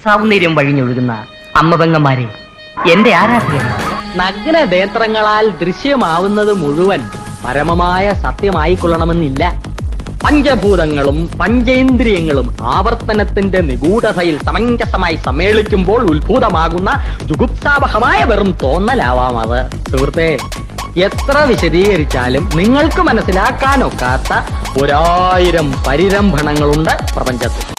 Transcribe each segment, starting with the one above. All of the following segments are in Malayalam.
സൗന്ദര്യം വഴിഞ്ഞൊഴുകുന്ന അമ്മപെങ്ങന്മാരെ, എന്റെ ആരാധ്യൻ. നഗ്ന നേത്രങ്ങളാൽ ദൃശ്യമാവുന്നത് മുഴുവൻ പരമമായ സത്യമായിക്കൊള്ളണമെന്നില്ല. പഞ്ചഭൂതങ്ങളും പഞ്ചേന്ദ്രിയങ്ങളും ആവർത്തനത്തിന്റെ നിഗൂഢതയിൽ സമഞ്ജസമായി സമ്മേളിക്കുമ്പോൾ ഉത്ഭൂതമാകുന്ന ജുഗുപ്സാവഹമായ വെറും തോന്നലാവാം അത്. സുഹൃത്തെ, എത്ര വിശദീകരിച്ചാലും നിങ്ങൾക്ക് മനസ്സിലാക്കാനൊക്കാത്ത 1000 പരിരംഭണങ്ങളുണ്ട് പ്രപഞ്ചത്തിൽ.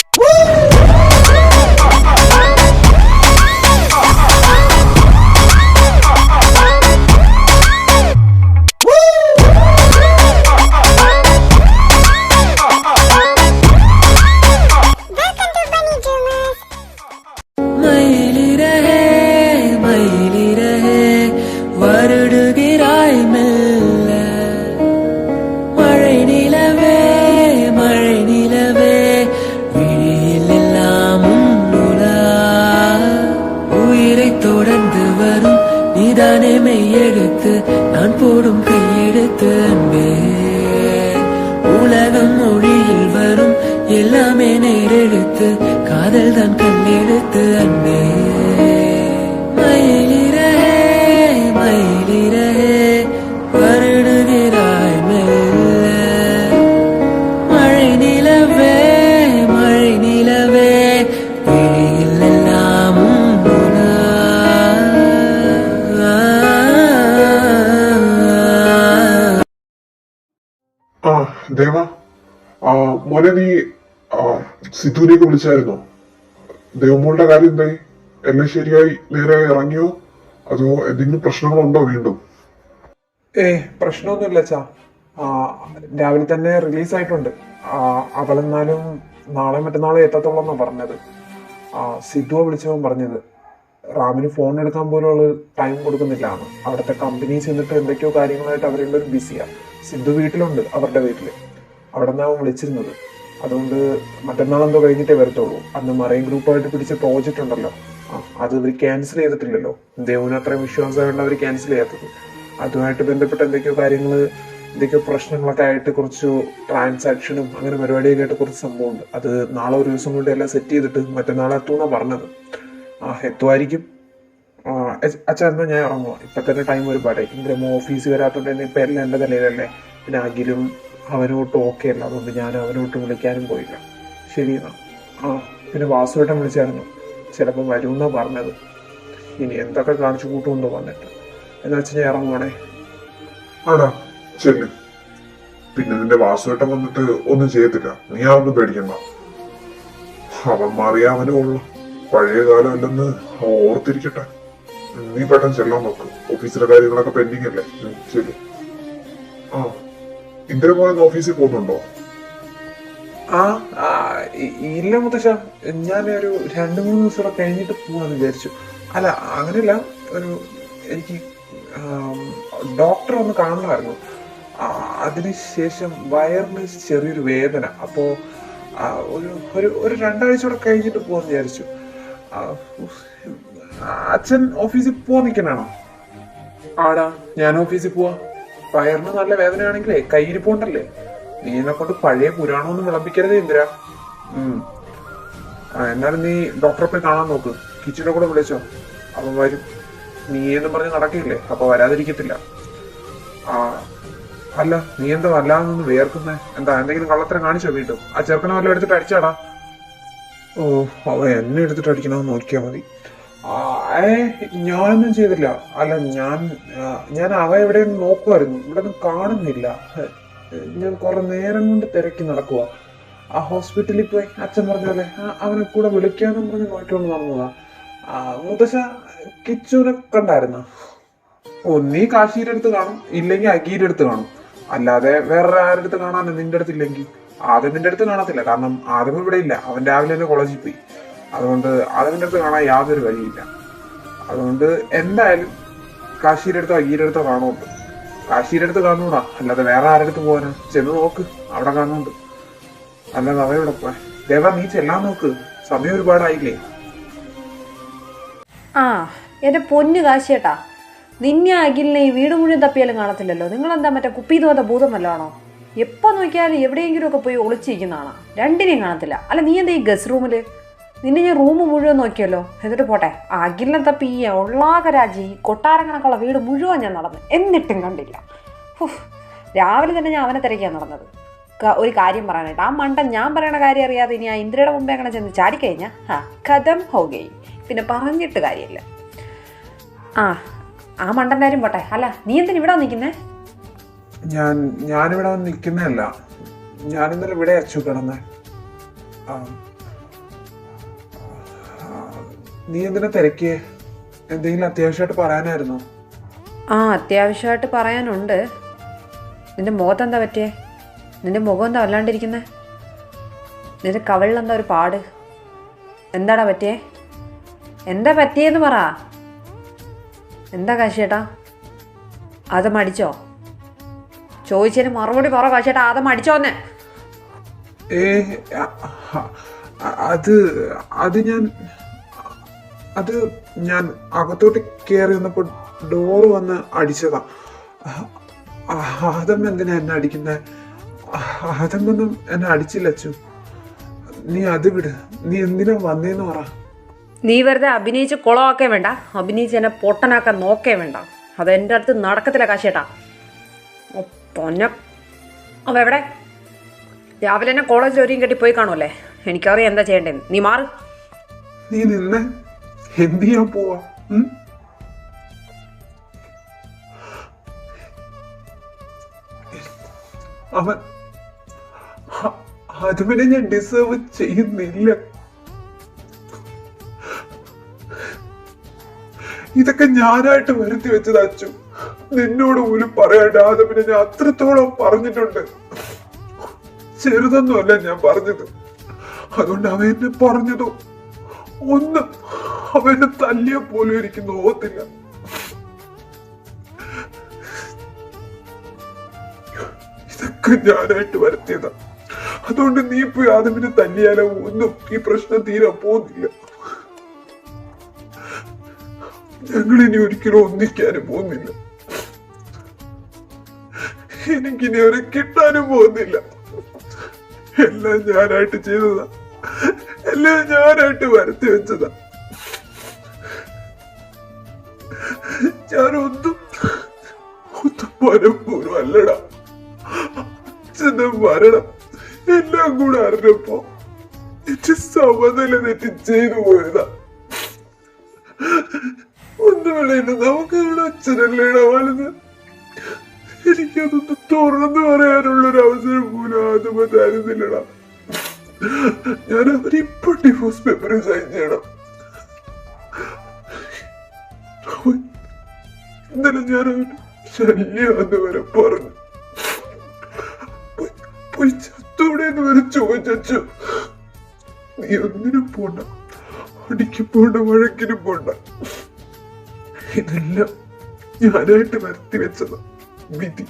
நான் போடும் கையெடுத்து அன்பே, உலகம் மொழியில் வரும் எல்லாமே நேரெடுத்து, காதல் தான் கண்ணெடுத்து அன்பே. மயிலிரே மயிலிரே வருடுகிறாய் மெல்ல, மழை நிலவே மழை நிலவே விழியில் எல்லாம் ദേവ, മോനെ നീ സിദ്ധുവിനെയൊക്കെ വിളിച്ചായിരുന്നോ? ദേവമോളുടെ കാര്യം എന്തായി? എല്ലാം ശരിയായി നേരെ ഇറങ്ങിയോ? അതോ എന്തെങ്കിലും പ്രശ്നങ്ങളുണ്ടോ വീണ്ടും? പ്രശ്നമൊന്നുമില്ല അച്ഛാ. രാവിലെ തന്നെ റിലീസായിട്ടുണ്ട്. അവളെന്നാലും നാളെ മറ്റന്നാളെ എത്തത്തുള്ളൂ പറഞ്ഞത്. സിദ്ധുവ വിളിച്ചവൻ പറഞ്ഞത് റാമിന് ഫോൺ എടുക്കാൻ പോലുള്ള ടൈം കൊടുക്കുന്നില്ലാണ്. അവിടുത്തെ കമ്പനി ചെന്നിട്ട് എന്തൊക്കെയോ കാര്യങ്ങളായിട്ട് അവരെല്ലാവരും ബിസിയാ. സിദ്ധു വീട്ടിലുണ്ട്, അവരുടെ വീട്ടില്. അവിടെ നിന്നാണ് അവൻ വിളിച്ചിരുന്നത്. അതുകൊണ്ട് മറ്റന്നാളെന്തോ കഴിഞ്ഞിട്ടേ വരത്തുള്ളൂ. അന്ന് മറൈൻ ഗ്രൂപ്പായിട്ട് പിടിച്ച പ്രോജക്റ്റ് ഉണ്ടല്ലോ, അത് ഇവർ ക്യാൻസൽ ചെയ്തിട്ടില്ലല്ലോ. ദേവുവിന് അത്രയും വിശ്വാസമായിട്ട് അവർ ക്യാൻസൽ ചെയ്യാത്തത്. അതുമായിട്ട് ബന്ധപ്പെട്ട എന്തൊക്കെയോ കാര്യങ്ങൾ, എന്തൊക്കെയോ പ്രശ്നങ്ങളൊക്കെ ആയിട്ട് കുറച്ച് ട്രാൻസാക്ഷനും അങ്ങനെ പരിപാടിയൊക്കെ ആയിട്ട് കുറച്ച് സംഭവമുണ്ട്. അത് നാളെ ഒരു ദിവസം കൊണ്ട് എല്ലാം സെറ്റ് ചെയ്തിട്ട് മറ്റന്നാളെ എത്തുമെന്നാണ് പറഞ്ഞത്. എത്തുമായിരിക്കും. അച്ഛാ എന്നാ ഞാൻ ഇറങ്ങുക. ഇപ്പൊ തന്നെ ടൈം ഒരുപാടായി. ഇന്ദ്രമോ ഓഫീസ് വരാത്തോണ്ട് തന്നെ ഇപ്പൊ എല്ലാം എന്റെ തലയിലല്ലേ. പിന്നെ അഖിലും അവനോട്ടും ഓക്കെ അല്ല, അതുകൊണ്ട് ഞാൻ അവനോട്ടും വിളിക്കാനും പോയില്ല. ശരി എന്നാ. പിന്നെ വാസുവേട്ടൻ വിളിച്ചായിരുന്നു, ചിലപ്പോൾ വരുമെന്നാ പറഞ്ഞത്. ഇനി എന്തൊക്കെ കാണിച്ചു കൂട്ടുമെന്നോ വന്നിട്ട്. എന്നാ വെച്ചാൽ ഞാൻ ഇറങ്ങുവാണേ. ആടാ ശരി. പിന്നെ നിന്റെ വാസുവേട്ടൻ വന്നിട്ട് ഒന്നും ചെയ്യത്തില്ല, നീ അതൊന്നും പേടിക്കണ്ട. അവൻ മാറിയ അവനേ ഉള്ളു, പഴയ കാലം അല്ലെന്ന് ഓർത്തിരിക്കട്ടെ. നീ പെട്ടെന്ന് ചെല്ലാൻ നോക്ക്, ഓഫീസിലെ കാര്യങ്ങളൊക്കെ പെൻഡിങ് അല്ലേ. ശരി. ഇന്ദ്രമോഹൻ ഓഫീസിൽ പോകുന്നുണ്ടോ? ഇല്ല മുത്തശ്ശ, ഞാൻ ഒരു 2-3 ദിവസം കഴിഞ്ഞിട്ട് പോവാന്ന് വിചാരിച്ചു. അല്ല അങ്ങനെയല്ല, എനിക്ക് ഡോക്ടറെ ഒന്ന് കാണണമായിരുന്നു. അതിനുശേഷം വയറിന് ചെറിയൊരു വേദന. അപ്പോ ഒരു 2 ആഴ്ച കഴിഞ്ഞിട്ട് പോവാന്ന് വിചാരിച്ചു. അച്ഛൻ ഓഫീസിൽ പോവാൻ നിൽക്കണാണോ? ആടാ, ഞാൻ ഓഫീസിൽ പോവാ. വയറിന് നല്ല വേദനയാണെങ്കിലേ കയ്യിരിപ്പോണ്ടല്ലേ. നീ എന്നെ കൊണ്ട് പഴയ പുരാണമൊന്നും വിളമ്പിക്കരുത് ഇന്ദിര. എന്നാലും നീ ഡോക്ടറെ പോയി കാണാൻ നോക്ക്. കിച്ചനെ കൂടെ വിളിച്ചോ, അവൻ വരും. നീ എന്ന് പറഞ്ഞ് നടക്കില്ലേ, അപ്പൊ വരാതിരിക്കത്തില്ല. അല്ല നീ എന്താ വല്ലാതൊന്ന് വേർക്കുന്നേ? എന്താ എന്തെങ്കിലും കള്ളത്തരം കാണിച്ചോ വീണ്ടും? ആ ചെറുക്കനെ വല്ലതും എടുത്തിട്ട് അടിച്ചാടാ? അവ എന്നെ എടുത്തിട്ട് അടിക്കണമെന്ന് നോക്കിയാ മതി. ഞാനൊന്നും ചെയ്തില്ല. അല്ല ഞാൻ അവ എവിടെയും നോക്കുമായിരുന്നു, ഇവിടെ ഒന്നും കാണുന്നില്ല. ഞാൻ കുറെ നേരം കൊണ്ട് തിരക്കി നടക്കുക. ആ ഹോസ്പിറ്റലിൽ പോയി അച്ഛൻ പറഞ്ഞ പോലെ അവനെ കൂടെ വിളിക്കാനും പറഞ്ഞ് നോക്കിക്കൊണ്ട് നടന്നതാ. മുത്തശ്ശ കിച്ചുവിനെ കണ്ടായിരുന്ന? നീ കാശിയുടെ അടുത്ത് കാണും, ഇല്ലെങ്കിൽ അഗീരുടെ അടുത്ത് കാണും. അല്ലാതെ വേറെ ആരുടെ അടുത്ത് കാണാൻ നിന്റെ അടുത്തില്ലെങ്കിൽ? ആദ്യം നിന്റെ അടുത്ത് കാണത്തില്ല, കാരണം ആദ്യം ഇവിടെ ഇല്ല. അവൻ രാവിലെ തന്നെ കോളേജിൽ പോയി. അതുകൊണ്ട് ആദ്യമിൻ്റെ അടുത്ത് കാണാൻ യാതൊരു വഴിയില്ല. അതുകൊണ്ട് എന്തായാലും കാശിയുടെ അടുത്തോ അഗീരുടെ അടുത്തോ കാണുന്നുണ്ട്. കാശിയുടെ അടുത്ത് കാണൂടാ, അല്ലാതെ വേറെ ആരുടെ അടുത്ത് പോകാനാ? ചെന്ന് നോക്ക്, അവിടെ കാണുന്നുണ്ട്. അല്ലാതെ അവയോടെ പോയ ദേവ, നീ ചെല്ലാൻ നോക്ക്, സമയം ഒരുപാടായില്ലേ. എന്റെ പൊന്നു കാശിയേട്ടാ, നിന്നെ അഖിലിനെ ഈ വീട് മുഴുവൻ തപ്പിയാലും കാണത്തില്ലല്ലോ. നിങ്ങളെന്താ മറ്റേ കുപ്പി തോന്ന ഭൂതം വല്ലതാണോ? എപ്പോൾ നോക്കിയാലും എവിടെയെങ്കിലും ഒക്കെ പോയി ഒളിച്ചിരിക്കുന്നതാണ്. രണ്ടിനെയും കാണത്തില്ല. അല്ല നീ എന്താ ഈ ഗസ്റ്റ് റൂമിൽ? നിന്നെ ഞാൻ റൂം മുഴുവൻ നോക്കിയല്ലോ. എന്നിട്ട് പോട്ടെ, അഖിലിനെ തപ്പി ഈ ഉള്ളാകരാജി കൊട്ടാരം കണക്കുള്ള വീട് മുഴുവൻ ഞാൻ നടന്നു, എന്നിട്ടും കണ്ടില്ല. രാവിലെ തന്നെ ഞാൻ അവനെ തിരക്കിയാ നടന്നത് ഒരു കാര്യം പറയാനായിട്ട്. ആ മണ്ടൻ ഞാൻ പറയണ കാര്യം അറിയാതെ ഇനി ആ ഇന്ദ്രയുടെ മുമ്പേ അങ്ങനെ ചെന്ന് ചാടിക്കഴിഞ്ഞാൽ കഥം ഹോകയും, പിന്നെ പറഞ്ഞിട്ട് കാര്യമില്ല. ആ മണ്ടൻ്റെ കാര്യം പോട്ടെ. അല്ല, നീ എന്തിനാ ഇവിടെ നിൽക്കുന്നേ? ഞാനിവിടെ വന്ന് നിൽക്കുന്നതല്ല, ഞാനിന്നലെ ഇവിടെ അച്ചു കിടന്നേ. നീ എന്തിനാ തിരക്കിയേ? എന്തെങ്കിലും അത്യാവശ്യമായിട്ട് പറയാനായിരുന്നോ? അത്യാവശ്യമായിട്ട് പറയാനുണ്ട്. നിന്റെ മുഖത്ത് എന്താ പറ്റിയേ? നിന്റെ മുഖം എന്താ വല്ലാണ്ടിരിക്കുന്നേ? നിന്റെ കവിളിലെന്താ ഒരു പാട്? എന്താടാ പറ്റിയേ? എന്താ പറ്റിയെന്ന് പറ. എന്താ കാശിയേട്ടാ? അത് മടിച്ചോ? ചോദിച്ചതിന് മറുപടി പറ കാശിയേട്ടാ. അത് മടിച്ചോന്നെ? അത് ഞാൻ അകത്തോട്ട് കയറി വന്നപ്പോൾ ഡോറ് വന്ന് അടിച്ചതാ. അതമ്മ എന്തിനാ എന്നെ അടിക്കുന്നേ? അതമ്മൊന്നും എന്നെ അടിച്ചില്ല അച്ചു. നീ അത് വിട്. നീ എന്തിനാ വന്നേന്ന് പറ. നീ വെറുതെ അഭിനയിച്ച് കുളമാക്കേ വേണ്ട, അഭിനയിച്ച് എന്നെ പൊട്ടനാക്കാൻ നോക്കേ വേണ്ട. അത് എൻ്റെ അടുത്ത് നടക്കത്തില്ല കാശേട്ടാ. പൊന്ന അവ എവിടെ? രാവിലെ തന്നെ കോളേജിൽ ഒരുയും കെട്ടി പോയി കാണുമല്ലേ? എനിക്കറിയാം എന്താ ചെയ്യേണ്ടതെന്ന്. നീ മാറ്. നീ നിന്നെ എന്ത് ചെയ്യാൻ പോവാ? അതുവരെ ഞാൻ ഡിസേർവ് ചെയ്യുന്നില്ല. ഇതൊക്കെ ഞാനായിട്ട് വരുത്തി വെച്ചത് അച്ചു. നിന്നോട് പോലും പറയാണ്ട് ആദമിനെ ഞാൻ അത്രത്തോളം പറഞ്ഞിട്ടുണ്ട്. ചെറുതൊന്നുമല്ല ഞാൻ പറഞ്ഞത്. അതുകൊണ്ട് അവൻ എന്നെ പറഞ്ഞതോ ഒന്നും അവനെ തല്ലിയ പോലും എനിക്ക് നോക്കത്തില്ല. ഇതൊക്കെ ഞാനായിട്ട് വരുത്തിയതാ. അതുകൊണ്ട് നീ പോയി ആദമിനെ തല്ലിയാലോ ഒന്നും ഈ പ്രശ്നം തീരാൻ പോകുന്നില്ല. ഞങ്ങളിനി ഒരിക്കലും ഒന്നിക്കാനും പോകുന്നില്ല. എനിക്കിനി അവരെ കിട്ടാനും പോകുന്നില്ല. എല്ലാം ഞാനായിട്ട് ചെയ്തതാ. എല്ലാം ഞാനായിട്ട് വരുത്തി വെച്ചതാ. ഞാനൊന്നും മനഃപൂർവ്വം അല്ലടാ. അച്ഛന്റെ മരണം എല്ലാം കൂടെ അറിഞ്ഞപ്പോ എന്റെ സമനില തെറ്റി ചെയ്തു പോയതാ. ഒന്നുമില്ല, നമുക്ക് ഇവിടെ അച്ഛനല്ലേടാ വലുത്. എനിക്കതൊന്ന് തുറന്നു പറയാനുള്ളൊരു അവസരം പോലും ആദ്യം തരുന്നില്ലടാ. ഞാൻ അവരിപ്പോ ഡിവോഴ്സ് പേപ്പർ സൈൻ ചെയ്യണം. ഇന്നലെ ഞാൻ അവന് ശല്യാന്ന് വരെ പറഞ്ഞു. പോയി ചത്തോടെന്ന് വരെ ചോദിച്ചു. നീ ഒന്നിനും പോണ്ട, അടിക്ക് പോണ്ട, വഴക്കിനും പോണ്ട. ഇതെല്ലാം ഞാനായിട്ട് വരുത്തി വെച്ചത്. വിധി,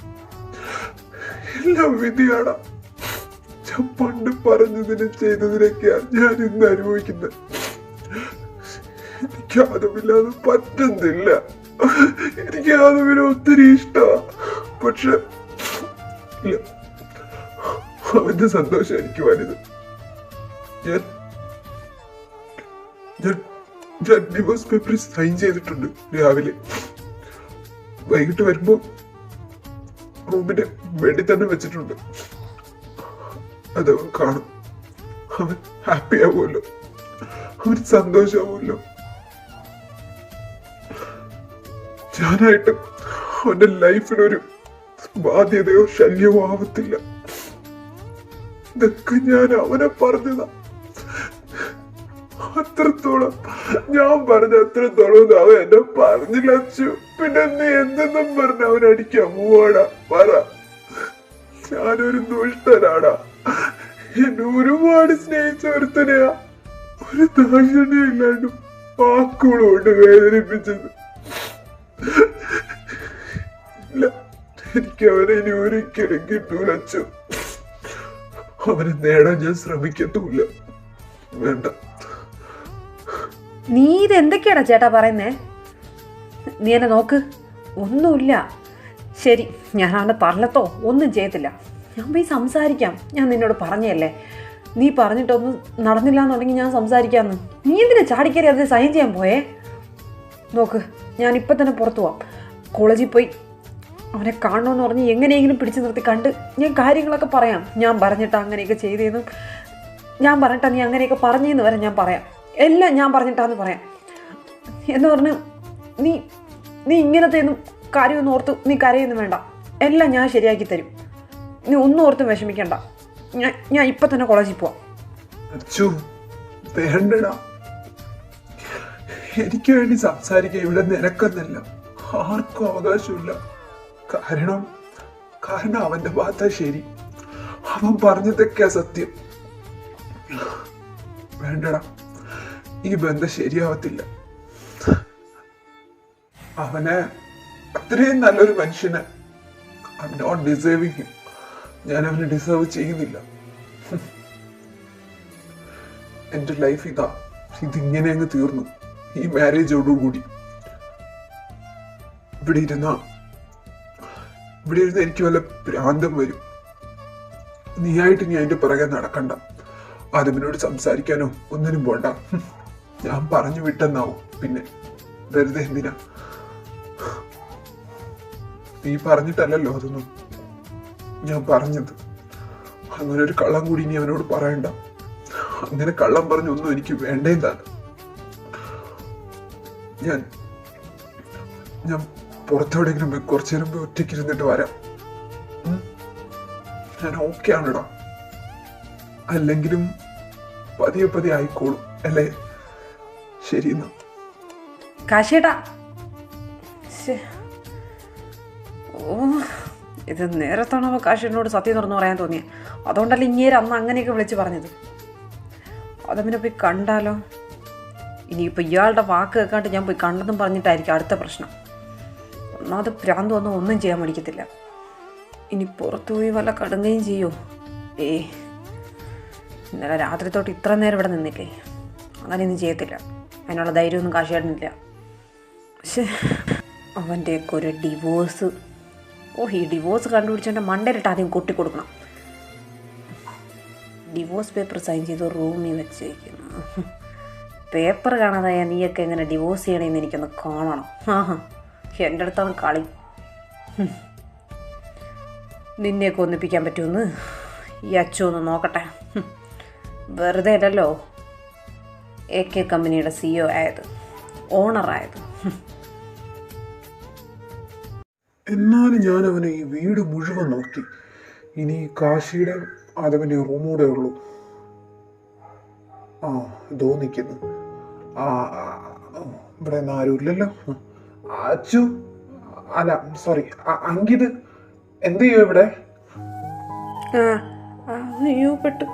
എല്ലാം വിധിയാടാ. ഞാൻ പണ്ട് പറഞ്ഞതിനും ചെയ്തതിനൊക്കെയാ ഞാൻ ഇന്ന് അനുഭവിക്കുന്നത്. എനിക്ക് ആദമില്ലാതെ പറ്റുന്നില്ല. എനിക്ക് ആദമിനെ ഒത്തിരി ഇഷ്ടമാ. പക്ഷെ ഇല്ല, അവന്റെ സന്തോഷം എനിക്ക് വലുത്. ഞാൻ ഡിവോഴ്സ് പേപ്പർ സൈൻ ചെയ്തിട്ടുണ്ട്. രാവിലെ വൈകിട്ട് വരുമ്പോ റൂമിന്റെ ബെഡിൽ തന്നെ വെച്ചിട്ടുണ്ട്. അതവൻ കാണും. അവൻ ഹാപ്പി ആവുമല്ലോ, അവൻ സന്തോഷമാവുമല്ലോ. ഞാനായിട്ട് അവന്റെ ലൈഫിനൊരു ബാധ്യതയോ ശല്യമോ ആവത്തില്ല. ഇതൊക്കെ ഞാൻ അവനെ പറഞ്ഞതാ. അത്രത്തോളം ഞാൻ പറഞ്ഞ അത്രത്തോളം അവൻ എന്നെ പറഞ്ഞില്ല അച്ചു. പിന്നെ നീ എന്തെന്നും പറഞ്ഞ അവൻ അടിക്കാൻ പോവാടാ? പറ. ഞാനൊരു ദുഷ്ടനാടാ. എന്നെ ഒരുപാട് സ്നേഹിച്ച ഒരുത്തനെയാ ഒരു ദാക്ഷിണ്യം ഇല്ലാണ്ട് വാക്കുകളും കൊണ്ട് വേദനിപ്പിച്ചത്. ഇല്ല, എനിക്ക് അവനെ ഇനി ഒരിക്കലും കിട്ടൂല അച്ചു. അവനെ നേടാൻ ഞാൻ ശ്രമിക്കത്തുമില്ല. വേണ്ട. നീ ഇതെന്തൊക്കെയാടാ ചേട്ടാ പറയുന്നേ? നീ എന്നെ നോക്ക്, ഒന്നുമില്ല. ശരി, ഞാൻ അവനെ തള്ളത്തോ ഒന്നും ചെയ്യത്തില്ല. ഞാൻ പോയി സംസാരിക്കാം. ഞാൻ നിന്നോട് പറഞ്ഞല്ലേ, നീ പറഞ്ഞിട്ടൊന്നും നടന്നില്ല എന്നുണ്ടെങ്കിൽ ഞാൻ സംസാരിക്കാമെന്ന്. നീ എന്തിനാ ചാടിക്കറി അത് സൈൻ ചെയ്യാൻ പോയേ? നോക്ക്, ഞാൻ ഇപ്പം തന്നെ പുറത്തു പോവാം. കോളേജിൽ പോയി അവനെ കാണണമെന്ന് പറഞ്ഞ് എങ്ങനെയെങ്കിലും പിടിച്ചു നിർത്തി കണ്ട് ഞാൻ കാര്യങ്ങളൊക്കെ പറയാം. ഞാൻ പറഞ്ഞിട്ട് അങ്ങനെയൊക്കെ ചെയ്തതെന്നും ഞാൻ പറഞ്ഞിട്ടാ നീ അങ്ങനെയൊക്കെ പറഞ്ഞെന്ന് വരെ ഞാൻ പറയാം. എല്ലാം ഞാൻ പറഞ്ഞിട്ടാന്ന് പറയാം. എന്ന് പറഞ്ഞ് നീ നീ ഇങ്ങനത്തെ ഒന്നും കാര്യമൊന്നും ഓർത്ത് നീ കരയൊന്നും വേണ്ട. എല്ലാം ഞാൻ ശരിയാക്കി തരും. നീ ഒന്നും ഓർത്തും വിഷമിക്കണ്ട. ഞാൻ ഇപ്പം തന്നെ കോളേജിൽ പോവാം. അച്ചു, വേണ്ടടാ. എനിക്ക് വേണ്ടി സംസാരിക്കാൻ ഇവിടെ നിനക്കെന്നല്ല ആർക്കും അവകാശമില്ല. കാരണം അവന്റെ ഭാഗത്താ ശരി. അവൻ പറഞ്ഞതൊക്കെയാ സത്യം. വേണ്ടടാ, ഈ ബന്ധം ശരിയാവത്തില്ല. അവനെ അത്രയും നല്ലൊരു മനുഷ്യനെ I am not deserving him. ഞാൻ അവനെ ഡിസേർവ് ചെയ്യുന്നില്ല. എന്റെ ലൈഫ് ഇതിങ്ങനെ അങ്ങ് തീർന്നു ഈ മാരേജോടുകൂടി. ഇവിടെ ഇരുന്ന് എനിക്ക് വല്ല ഭ്രാന്തം വരും. നീയായിട്ട് നീ അതിന്റെ പുറകെ നടക്കണ്ട. ആദമിനോട് സംസാരിക്കാനോ ഒന്നിനും പോണ്ട. ഞാൻ പറഞ്ഞു വിട്ടെന്നാവും. പിന്നെ വെറുതെ എന്തിനാ? നീ പറഞ്ഞിട്ടല്ലല്ലോ അതൊന്നും ഞാൻ പറഞ്ഞത്. അങ്ങനെ ഒരു കള്ളം കൂടി ഇനി അവനോട് പറയണ്ട. അങ്ങനെ കള്ളം പറഞ്ഞൊന്നും എനിക്ക് വേണ്ടേന്താണ്. ഞാൻ പുറത്തെവിടെയെങ്കിലും പോയി കുറച്ചു നേരം പോയി ഒറ്റയ്ക്ക് ഇരുന്നിട്ട് വരാം. ഞാൻ ഓക്കെ ആണടാ. അല്ലെങ്കിലും പതിയെ ആയിക്കോളും അല്ലേ? ശരി എന്നാ. കാശേട്ടാ, ഓ, ഇത് നേരത്താണോ കാശേട്ടനോട് സത്യം തുറന്നു പറയാൻ തോന്നിയത്? അതുകൊണ്ടല്ലേ ഇങ്ങേര് അന്ന് അങ്ങനെയൊക്കെ വിളിച്ച് പറഞ്ഞത്. അതമിനെ പോയി കണ്ടാലോ? ഇനിയിപ്പോൾ ഇയാളുടെ വാക്ക് കേൾക്കാണ്ട് ഞാൻ പോയി കണ്ടെന്നും പറഞ്ഞിട്ടായിരിക്കും അടുത്ത പ്രശ്നം. ഒന്നാമത് ഭ്രാന്ത് ഒന്നും ചെയ്യാൻ മടിക്കത്തില്ല. ഇനി പുറത്തുപോയി വല്ല കടുങ്ങുകയും ചെയ്യോ? ഇന്നലെ രാത്രി തൊട്ട് ഇത്ര നേരം ഇവിടെ നിന്നില്ലേ? അങ്ങനെയൊന്നും ചെയ്യത്തില്ല. അതിനുള്ള ധൈര്യമൊന്നും കാശേട്ടനില്ല. പക്ഷേ അവൻ്റെയൊക്കെ ഒരു ഡിവോഴ്സ്, ഈ ഡിവോഴ്സ് കണ്ടുപിടിച്ചവൻ്റെ മണ്ടയിലിട്ട് ആദ്യം കൊട്ടിക്കൊടുക്കണം. ഡിവോഴ്സ് പേപ്പർ സൈൻ ചെയ്ത് റൂമിൽ വെച്ചേക്കുന്നു. പേപ്പർ കാണാതായ നീയൊക്കെ എങ്ങനെ ഡിവോഴ്സ് ചെയ്യണമെന്ന് എനിക്കൊന്ന് കാണണം. എൻ്റെ അടുത്താണ് കളി. നിന്നെയൊക്കെ ഒന്നിപ്പിക്കാൻ പറ്റുമെന്ന് ഈ അച്ചു ഒന്ന് നോക്കട്ടെ. വെറുതെ അല്ലല്ലോ AK കമ്പനിയുടെ CEO ആയത്, ഓണറായത്. എന്നാലും ഞാൻ അവനെ ഈ വീട് മുഴുവൻ നോക്കി. ഇനി കാശിയുടെ അതവൻ്റെ റൂമൂടെ ഉള്ളൂ. ഇതോ നിൽക്കുന്നു. ഇവിടെ ഒന്നും ആരും ഇല്ലല്ലോ. അച്ചു, അല്ല സോറി, അങ്കിത് എന്ത് ചെയ്യോ ഇവിടെ? അയ്യോ പെട്ടു.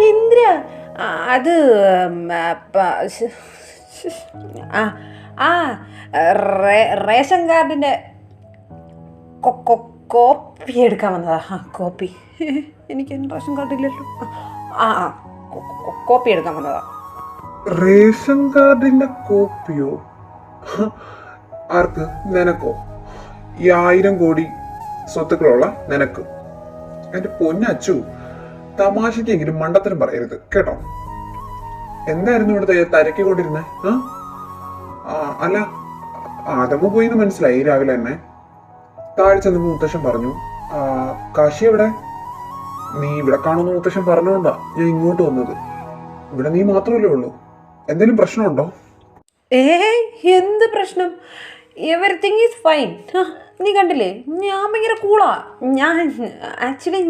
ഇന്ദ്ര, അത് റേഷൻ കാർഡിൻ്റെ കോപ്പി എടുക്കാൻ വന്നതാ. കോപ്പി എനിക്ക് റേഷൻ കാർഡ് ഇല്ലല്ലോ. കോപ്പി എടുക്കാൻ വന്നതാ. റേഷൻ കാർഡിന്റെ കോപ്പിയോ? ആർക്ക്? നിനക്കോ? ഈ 1000 കോടി സ്വത്തുക്കളുള്ള നിനക്ക്? എന്റെ പൊന്നച്ചു, തമാശക്കെങ്കിലും മണ്ടത്തരം പറയരുത് കേട്ടോ. എന്തായിരുന്നു ഇവിടുത്തെ തിരക്കിക്കൊണ്ടിരുന്നേ? അല്ല, ആദമ പോയിന്ന് മനസ്സിലായി രാവിലെ തന്നെ. താഴെ ചെന്നപ്പോ മുത്തശ്ശൻ പറഞ്ഞു, കാശി എവിടെ? നീ ഇവിടെ കാണുന്ന മുത്തശ്ശൻ പറഞ്ഞോണ്ടാ ഞാൻ ഇങ്ങോട്ട് വന്നത്. ഇവിടെ നീ മാത്രമല്ലേ ഉള്ളൂ. എന്തെങ്കിലും പ്രശ്നമുണ്ടോ? എന്ത് പ്രശ്നം? Everything is fine. നീ കണ്ടില്ലേ, ഞാൻ ഭയങ്കര കൂളാ. ആക്ച്വലി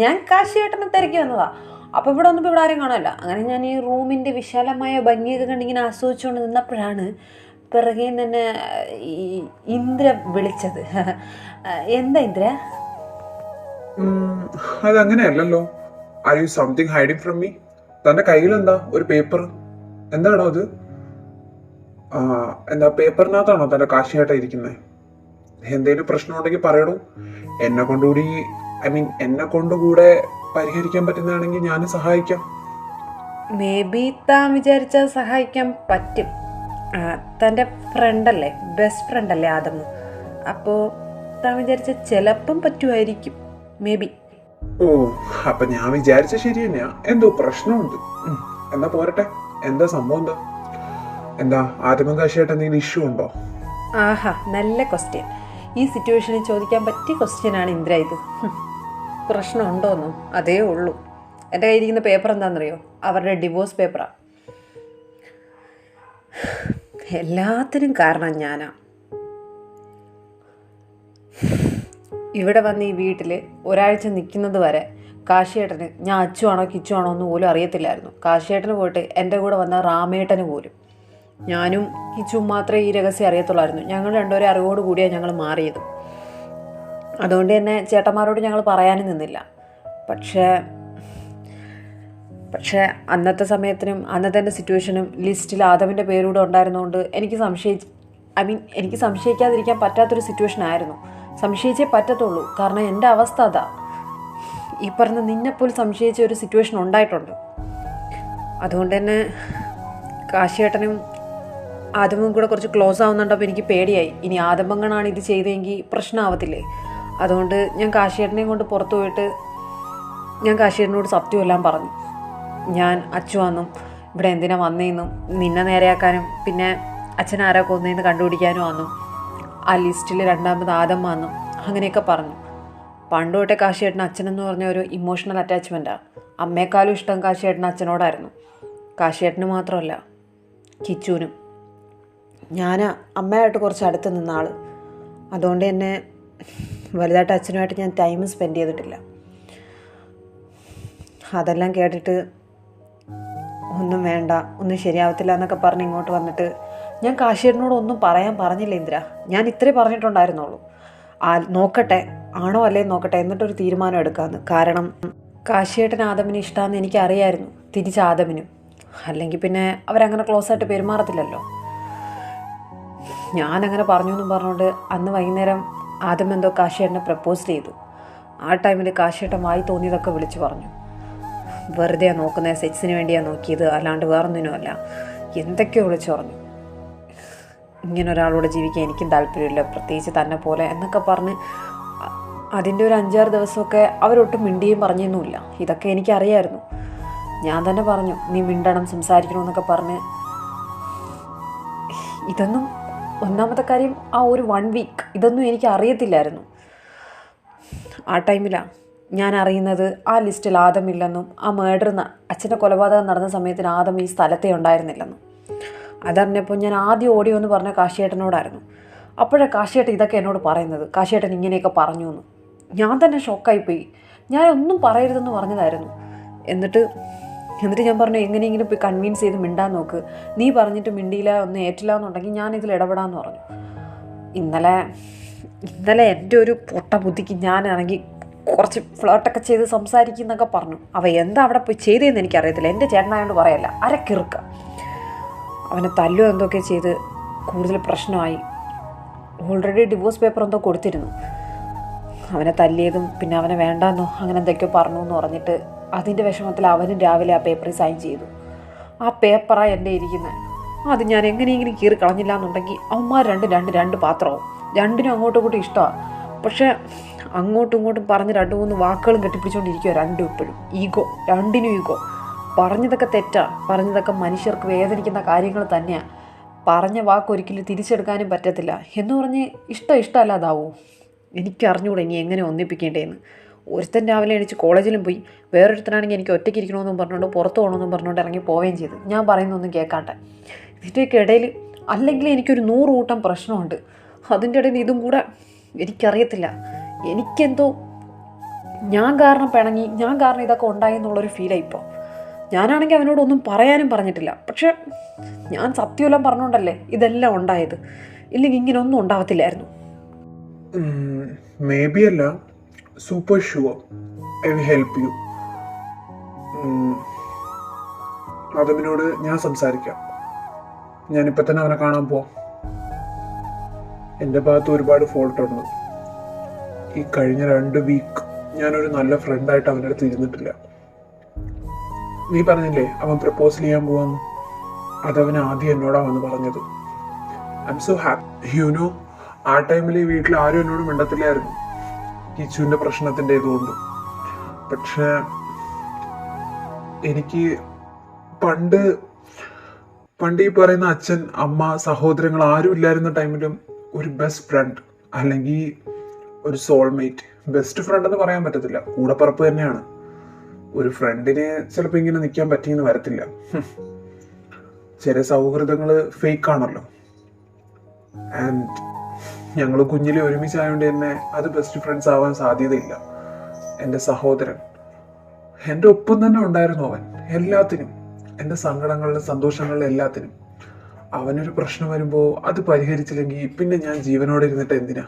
ഞാൻ കാശിയേട്ടനെ തിരക്കി വന്നതാ. അപ്പോൾ ഇവിടെ വന്നപ്പോൾ ഇവിടെ ആരും കാണാനില്ല. അങ്ങനെ ഞാൻ ഈ റൂമിൻ്റെ വിശാലമായ ഭംഗിയൊക്കെ കണ്ടിങ്ങനെ ആസ്വദിച്ചുകൊണ്ട് നിന്നപ്പോഴാണ് പിറകെ തന്നെ ഈ ഇന്ദ്ര വിളിച്ചത്. എന്താ ഇന്ദ്ര? അതങ്ങനെയല്ലല്ലോ. Are you something hiding from me? തന്റെ കയ്യിൽ എന്താ ഒരു പേപ്പർ? എന്താണോ അത്? എന്താ പേപ്പറിനകത്താണോ തന്റെ കാശിയായിട്ട് ഇരിക്കുന്നത്? എന്തേലും പ്രശ്നം ഉണ്ടെങ്കിൽ പറയണോ. എന്നെ കൊണ്ടുകൂടി എന്നെ കൊണ്ടുകൂടെ പരിഹരിക്കാൻ പറ്റുന്നതാണെങ്കിൽ ഞാൻ സഹായിക്കാം. മേ ബി താൻ വിചാരിച്ചാൽ സഹായിക്കാൻ പറ്റും. തൻ്റെ ഫ്രണ്ടല്ലേ, ബെസ്റ്റ് ഫ്രണ്ടല്ലേ ആദം. അപ്പോൾ താൻ വിചാരിച്ച ചിലപ്പം പറ്റുമായിരിക്കും. May be. ഓ, അപ്പൊ ഞാൻ വിചാരിച്ച ശരി തന്നെയാ, എന്തോ പ്രശ്നമുണ്ട്. എന്നാ പോരട്ടെ, എന്താ സംഭവം? എന്താ ആത്മകാശിയായിട്ട് എന്തെങ്കിലും ഇഷ്യൂ ഉണ്ടോ? ആഹാ, നല്ല ക്വസ്റ്റ്യൻ. ഈ സിറ്റുവേഷനിൽ ചോദിക്കാൻ പറ്റിയ ക്വസ്റ്റ്യനാണ് ഇന്ദ്ര ഇത്. പ്രശ്നമുണ്ടോന്നോ? അതേ ഉള്ളൂ. എൻ്റെ കയ്യിലിരിക്കുന്ന പേപ്പർ എന്താണെന്നറിയോ? അവരുടെ ഡിവോഴ്സ് പേപ്പറാണ്. എല്ലാത്തിനും കാരണം ഞാനാ. ഇവിടെ വന്ന് ഈ വീട്ടിൽ ഒരാഴ്ച നിൽക്കുന്നത് വരെ കാശിയേട്ടന് ഞാൻ അച്ചുവാണോ കിച്ചുവാണോ എന്ന് പോലും അറിയത്തില്ലായിരുന്നു. കാശിയേട്ടന് പോയിട്ട് എൻ്റെ കൂടെ വന്ന റാമേട്ടന് പോലും ഞാനും കിച്ചുവും മാത്രമേ ഈ രഹസ്യം അറിയത്തുള്ളായിരുന്നു. ഞങ്ങൾ രണ്ടുപേരെ അറിവോട് കൂടിയാണ് ഞങ്ങൾ മാറിയത്. അതുകൊണ്ട് തന്നെ ചേട്ടന്മാരോട് ഞങ്ങൾ പറയാനും നിന്നില്ല. പക്ഷേ അന്നത്തെ സമയത്തിനും അന്നത്തെ എൻ്റെ സിറ്റുവേഷനും ലിസ്റ്റിൽ ആദമിൻ്റെ പേരൂടെ ഉണ്ടായിരുന്നതുകൊണ്ട് എനിക്ക് സംശയിക്കാതിരിക്കാൻ പറ്റാത്തൊരു സിറ്റുവേഷൻ ആയിരുന്നു. സംശയിച്ചേ പറ്റത്തുള്ളൂ. കാരണം എൻ്റെ അവസ്ഥ അതാ. ഈ പറഞ്ഞ നിന്നെപ്പോലും സംശയിച്ച ഒരു സിറ്റുവേഷൻ ഉണ്ടായിട്ടുണ്ട്. അതുകൊണ്ട് തന്നെ കാശിയേട്ടനും ആദമും കൂടെ കുറച്ച് ക്ലോസ് ആവുന്നുണ്ടപ്പോൾ എനിക്ക് പേടിയായി. ഇനി ആദമങ്ങളാണ് ഇത് ചെയ്തതെങ്കിൽ പ്രശ്നമാവത്തില്ലേ? അതുകൊണ്ട് ഞാൻ കാശിയേട്ടനെയും കൊണ്ട് പുറത്തു പോയിട്ട് ഞാൻ കാശിയേട്ടനോട് സത്യമെല്ലാം പറഞ്ഞു. ഞാൻ അച്ചുവാന്നും ഇവിടെ എന്തിനാ വന്നേന്നും നിന്നെ നേരെയാക്കാനും പിന്നെ അച്ഛനാരാ കൊന്നേന്ന് കണ്ടുപിടിക്കാനും ആണെന്നും ആ ലിസ്റ്റിൽ രണ്ടാമത് ആദം വന്നും അങ്ങനെയൊക്കെ പറഞ്ഞു. പണ്ട് തൊട്ടേ കാശിയേട്ടൻ അച്ഛനെന്ന് പറഞ്ഞ ഒരു ഇമോഷണൽ അറ്റാച്ച്മെൻറ്റാണ്. അമ്മയെക്കാളും ഇഷ്ടം കാശിയേട്ടൻ അച്ഛനോടായിരുന്നു. കാശിയേട്ടന് മാത്രമല്ല, കിച്ചുവിനും. ഞാൻ അമ്മയായിട്ട് കുറച്ച് അടുത്ത് നിന്ന ആൾ. അതുകൊണ്ട് തന്നെ വലുതായിട്ട് അച്ഛനുമായിട്ട് ഞാൻ ടൈം സ്പെൻഡ് ചെയ്തിട്ടില്ല. അതെല്ലാം കേട്ടിട്ട് ഒന്നും വേണ്ട, ഒന്നും ശരിയാവത്തില്ല എന്നൊക്കെ പറഞ്ഞ് ഇങ്ങോട്ട് വന്നിട്ട് ഞാൻ കാശിയേട്ടനോട് ഒന്നും പറയാൻ പറഞ്ഞില്ല ഇന്ദ്ര. ഞാൻ ഇത്രേ പറഞ്ഞിട്ടുണ്ടായിരുന്നുള്ളൂ. നോക്കട്ടെ, ആണോ അല്ലേ നോക്കട്ടെ, എന്നിട്ടൊരു തീരുമാനം എടുക്കാമെന്ന്. കാരണം കാശിയേട്ടൻ ആദമിന് ഇഷ്ടമാണെന്ന് എനിക്കറിയായിരുന്നു, തിരിച്ച് ആദമിനും. അല്ലെങ്കിൽ പിന്നെ അവരങ്ങനെ ക്ലോസ് ആയിട്ട് പെരുമാറത്തില്ലല്ലോ. ഞാനങ്ങനെ പറഞ്ഞു എന്നും പറഞ്ഞുകൊണ്ട് അന്ന് വൈകുന്നേരം ആദം എന്തോ കാശിയേട്ടനെ പ്രപ്പോസ് ചെയ്തു. ആ ടൈമിൽ കാശിയേട്ടൻ വായി തോന്നിയതൊക്കെ വിളിച്ചു പറഞ്ഞു. വെറുതെ നോക്കുന്നത്, സെക്സിന് വേണ്ടിയാണ് നോക്കിയത്, അല്ലാണ്ട് വേറൊന്നിനുമല്ല, എന്തൊക്കെയോ വിളിച്ചു പറഞ്ഞു. ഇങ്ങനെ ഒരാളോട് ജീവിക്കാൻ എനിക്കും താല്പര്യമില്ല, പ്രത്യേകിച്ച് തന്നെ പോലെ എന്നൊക്കെ പറഞ്ഞ് അതിൻ്റെ ഒരു 5-6 ദിവസമൊക്കെ അവരൊട്ടും മിണ്ടിയും പറഞ്ഞൊന്നുമില്ല. ഇതൊക്കെ എനിക്കറിയായിരുന്നു. ഞാൻ തന്നെ പറഞ്ഞു നീ മിണ്ടണം, സംസാരിക്കണമെന്നൊക്കെ പറഞ്ഞ്. ഇതൊന്നും ഒന്നാമത്തെ കാര്യം, ആ ഒരു 1 വീക്ക് ഇതൊന്നും എനിക്ക് അറിയത്തില്ലായിരുന്നു. ആ ടൈമിലാണ് ഞാൻ അറിയുന്നത് ആ ലിസ്റ്റിൽ ആദമില്ലെന്നും ആ അച്ഛൻ്റെ കൊലപാതകം നടന്ന സമയത്തിന് ആദം ഈ സ്ഥലത്തേ ഉണ്ടായിരുന്നില്ലെന്നും. അതറിഞ്ഞപ്പോൾ ഞാൻ ആദ്യം ഓടി വന്ന് പറഞ്ഞ കാശിയേട്ടനോടായിരുന്നു. അപ്പോഴേ കാശിയേട്ടൻ ഇതൊക്കെ എന്നോട് പറയുന്നത്. കാശിയേട്ടൻ ഇങ്ങനെയൊക്കെ പറഞ്ഞു എന്ന് ഞാൻ തന്നെ ഷോക്കായിപ്പോയി. ഞാൻ ഒന്നും പറയരുതെന്ന് പറഞ്ഞതായിരുന്നു. എന്നിട്ട് ഞാൻ പറഞ്ഞു എങ്ങനെയെങ്കിലും പോയി കൺവിൻസ് ചെയ്ത് മിണ്ടാൻ നോക്ക്, നീ പറഞ്ഞിട്ട് മിണ്ടിയില്ല, ഒന്നും ഏറ്റില്ല എന്നുണ്ടെങ്കിൽ ഞാനിതിൽ ഇടപെടാമെന്ന് പറഞ്ഞു. ഇന്നലെ എൻ്റെ ഒരു പൊട്ട ബുദ്ധിക്ക് ഞാനാണെങ്കിൽ കുറച്ച് ഫ്ലേർട്ടൊക്കെ ചെയ്ത് സംസാരിക്കുന്നൊക്കെ പറഞ്ഞു. എന്താ അവിടെ പോയി ചെയ്തതെന്ന് എനിക്കറിയത്തില്ല. എൻ്റെ ചേട്ടനായോണ്ട് പറയല്ല, അരക്കിറുക്ക. അവനെ തല്ലോ എന്തൊക്കെ ചെയ്ത് കൂടുതൽ പ്രശ്നമായി. ഓൾറെഡി ഡിവോഴ്സ് പേപ്പർ എന്തോ കൊടുത്തിരുന്നു. അവനെ തല്ലിയതും പിന്നെ അവനെ വേണ്ടാന്നോ അങ്ങനെ എന്തൊക്കെയോ പറഞ്ഞു എന്ന് പറഞ്ഞിട്ട് അതിൻ്റെ വിഷമത്തിൽ അവനും രാവിലെ ആ പേപ്പറിൽ സൈൻ ചെയ്തു. ആ പേപ്പറാണ് എൻ്റെ ഇരിക്കുന്നത്. അത് ഞാൻ എങ്ങനെയെങ്കിലും കീറി കളഞ്ഞില്ല എന്നുണ്ടെങ്കിൽ അവന്മാർ രണ്ട് പാത്രവും രണ്ടിനും അങ്ങോട്ടും ഇങ്ങോട്ടും ഇഷ്ടമാണ്. പക്ഷേ അങ്ങോട്ടും ഇങ്ങോട്ടും പറഞ്ഞ് 2-3 വാക്കുകളും കെട്ടിപ്പിടിച്ചുകൊണ്ടിരിക്കുക. രണ്ടും ഇപ്പോഴും രണ്ടിനും ഈഗോ. പറഞ്ഞതൊക്കെ തെറ്റാണ്, പറഞ്ഞതൊക്കെ മനുഷ്യർക്ക് വേദനിക്കുന്ന കാര്യങ്ങൾ തന്നെയാണ്. പറഞ്ഞ വാക്കൊരിക്കലും തിരിച്ചെടുക്കാനും പറ്റത്തില്ല എന്ന് പറഞ്ഞ് ഇഷ്ടമല്ലാതാവോ? എനിക്കറിഞ്ഞൂടെ ഇനി എങ്ങനെ ഒന്നിപ്പിക്കേണ്ടതെന്ന്. ഒരുത്തൻ രാവിലെ എണീച്ച് കോളേജിലും പോയി, വേറൊരുത്തനാണെങ്കിൽ എനിക്ക് ഒറ്റയ്ക്ക് ഇരിക്കണമെന്നും പറഞ്ഞുകൊണ്ട് പുറത്ത് പോകണമെന്നും പറഞ്ഞുകൊണ്ട് ഇറങ്ങി പോവുകയും ചെയ്തു, ഞാൻ പറയുന്നൊന്നും കേൾക്കാട്ടെ. ഇതിൻ്റെയൊക്കെ ഇടയിൽ അല്ലെങ്കിൽ എനിക്കൊരു 100 കൂട്ടം പ്രശ്നമുണ്ട്. അതിൻ്റെ ഇടയിൽ ഇതും കൂടെ എനിക്കറിയത്തില്ല. എനിക്കെന്തോ ഞാൻ കാരണം പിണങ്ങി, ഞാൻ കാരണം ഇതൊക്കെ ഉണ്ടായി എന്നുള്ളൊരു ഫീലാണ് ഇപ്പോൾ. ഞാനാണെങ്കിൽ അവനോടൊന്നും പറയാനും പറഞ്ഞിട്ടില്ല. പക്ഷെ ഞാൻ സത്യമെല്ലാം പറഞ്ഞുകൊണ്ടല്ലേ ഇതെല്ലാം ഉണ്ടായത്. ഇല്ലെങ്കിൽ ഇങ്ങനെയൊന്നും ഉണ്ടാവത്തില്ലായിരുന്നു. മേ ബി അല്ല, super sure I will help you. ആദമിനോട് ഞാൻ സംസാരിക്കാം. ഞാനിപ്പോൾ തന്നെ അവനെ കാണാൻ പോവാം. എൻ്റെ ഭാഗത്ത് ഒരുപാട് ഫോൾട്ടുണ്ട്. ഈ കഴിഞ്ഞ 2 വീക്ക് ഞാനൊരു നല്ല ഫ്രണ്ടായിട്ട് അവൻ്റെ അടുത്ത് ഇരുന്നിട്ടില്ല. നീ പറഞ്ഞില്ലേ അവൻ പ്രപ്പോസ് ചെയ്യാൻ പോവാന്ന്, അതവൻ ആദ്യം എന്നോടാ വന്ന് പറഞ്ഞത്. I M so happy. You know, ആ ടൈമിൽ ഈ വീട്ടിൽ ആരും എന്നോട് മിണ്ടത്തില്ലായിരുന്നു, കിച്ചുവിൻ്റെ പ്രശ്നത്തിൻ്റെ ഇതുകൊണ്ട്. പക്ഷെ എനിക്ക് പണ്ട് ഈ പറയുന്ന അച്ഛൻ, അമ്മ, സഹോദരങ്ങൾ ആരും ഇല്ലായിരുന്ന ടൈമിലും ഒരു ബെസ്റ്റ് ഫ്രണ്ട് അല്ലെങ്കിൽ ഒരു സോൾമേറ്റ്, ബെസ്റ്റ് ഫ്രണ്ട് എന്ന് പറയാൻ പറ്റത്തില്ല, കൂടപ്പറപ്പ് തന്നെയാണ്. ഒരു ഫ്രണ്ടിന് ചിലപ്പോൾ ഇങ്ങനെ നിൽക്കാൻ പറ്റിയെന്ന് വരത്തില്ല. ചില സൗഹൃദങ്ങൾ ഫേക്ക് ആണല്ലോ. ആൻഡ് ഞങ്ങൾ കുഞ്ഞിലെ ഒരുമിച്ചായതുകൊണ്ട് തന്നെ അത് ബെസ്റ്റ് ഫ്രണ്ട്സ് ആവാൻ സാധ്യതയില്ല. എൻ്റെ സഹോദരൻ എൻ്റെ ഒപ്പം തന്നെ ഉണ്ടായിരുന്നു. അവൻ എല്ലാത്തിനും, എൻ്റെ സങ്കടങ്ങളിലും സന്തോഷങ്ങളിലും എല്ലാത്തിനും. അവനൊരു പ്രശ്നം വരുമ്പോൾ അത് പരിഹരിച്ചില്ലെങ്കിൽ പിന്നെ ഞാൻ ജീവനോടെ ഇരുന്നിട്ട് എന്തിനാ?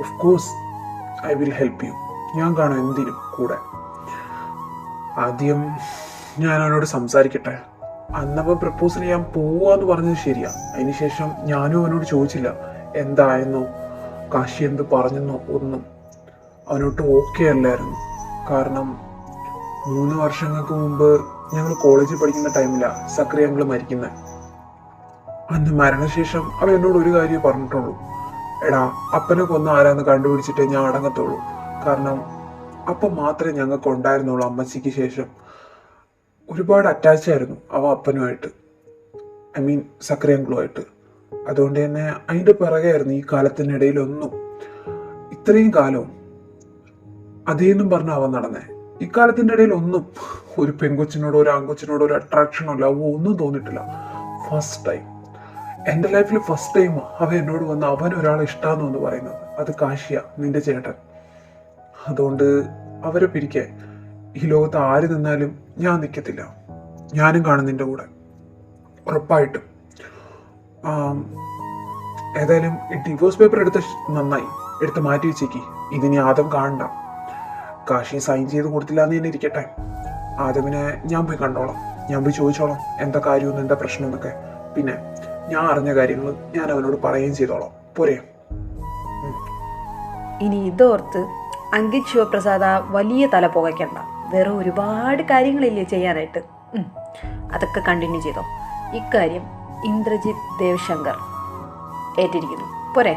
Of course I will help U. ഞാൻ കാണും എന്തിനും കൂടെ. ആദ്യം ഞാൻ അവനോട് സംസാരിക്കട്ടെ. അന്നവൻ പ്രപ്പോസൽ ചെയ്യാൻ പോവാന്ന് പറഞ്ഞത് ശരിയാ. അതിനുശേഷം ഞാനും അവനോട് ചോദിച്ചില്ല എന്തായെന്നോ കാശി എന്ത് പറഞ്ഞെന്നോ ഒന്നും. അവനോട്ട് ഓക്കെ അല്ലായിരുന്നു. കാരണം 3 വർഷങ്ങൾക്ക് മുമ്പ് ഞങ്ങൾ കോളേജിൽ പഠിക്കുന്ന ടൈമിലാണ് സക്രിയ ഞങ്ങൾ മരിക്കുന്നത്. അന്ന് മരണശേഷം അവൻ എന്നോട് ഒരു കാര്യം പറഞ്ഞിട്ടുള്ളൂ, എടാ അപ്പനെ കൊന്ന ആരാന്ന് കണ്ടുപിടിച്ചിട്ടേ ഞാൻ അടങ്ങത്തുള്ളൂ. കാരണം അപ്പം മാത്രമേ ഞങ്ങൾക്ക് ഉണ്ടായിരുന്നുള്ളൂ. അമ്മച്ചിക്ക് ശേഷം ഒരുപാട് അറ്റാച്ച് ആയിരുന്നു അവ അപ്പനുമായിട്ട്, ഐ മീൻ സക്രിയങ്കളുമായിട്ട്. അതുകൊണ്ട് തന്നെ അതിൻ്റെ പിറകെയായിരുന്നു ഈ കാലത്തിനിടയിലൊന്നും. ഇത്രയും കാലവും അതേന്നും പറഞ്ഞ അവൻ നടന്നേ. ഇക്കാലത്തിൻ്റെ ഇടയിൽ ഒന്നും ഒരു പെൺകൊച്ചിനോടോ ഒരു ആൺകൊച്ചിനോടോ ഒരു അട്രാക്ഷനോ ലവോ ഒന്നും തോന്നിയിട്ടില്ല. ഫസ്റ്റ് ടൈം എൻ്റെ ലൈഫിൽ ഫസ്റ്റ് ടൈം അവൻ എന്നോട് വന്ന് അവൻ ഒരാളെ ഇഷ്ടമാണെന്ന് എന്ന് പറയുന്നത്. അത് കാശിയ, നിന്റെ ചേട്ടൻ. അതുകൊണ്ട് അവരെ പിരിക്കാൻ ഈ ലോകത്ത് ആര് നിന്നാലും ഞാൻ നിൽക്കത്തില്ല. ഞാനും കാണും നിന്റെ കൂടെ, ഉറപ്പായിട്ടും. ഏതായാലും ഈ ഡിവോഴ്സ് പേപ്പർ നന്നായി എടുത്ത് മാറ്റി വെച്ചേക്ക്. ഇതിനി ആദ്യം കാണണ്ട. കാശി സൈൻ ചെയ്ത് കൊടുത്തില്ല എന്ന് തന്നെ ഇരിക്കട്ടെ. ആദ്യമിനെ ഞാൻ പോയി കണ്ടോളാം, ഞാൻ പോയി ചോദിച്ചോളാം എന്താ കാര്യമൊന്നും എന്താ പ്രശ്നം എന്നൊക്കെ. പിന്നെ ഞാൻ അറിഞ്ഞ കാര്യങ്ങൾ ഞാൻ അവനോട് പറയുകയും ചെയ്തോളാം. പോരെ? ഇനി ഇതോർത്ത് അങ്കിത് ശിവപ്രസാദ വലിയ തല പുകയ്ക്കണ്ട. വേറെ ഒരുപാട് കാര്യങ്ങളില്ലേ ചെയ്യാനായിട്ട്. അതൊക്കെ കണ്ടിന്യൂ ചെയ്തോ. ഇക്കാര്യം ഇന്ദ്രജിത്ത് ദേവ്ശങ്കർ ഏറ്റിരിക്കുന്നു. പോരെ?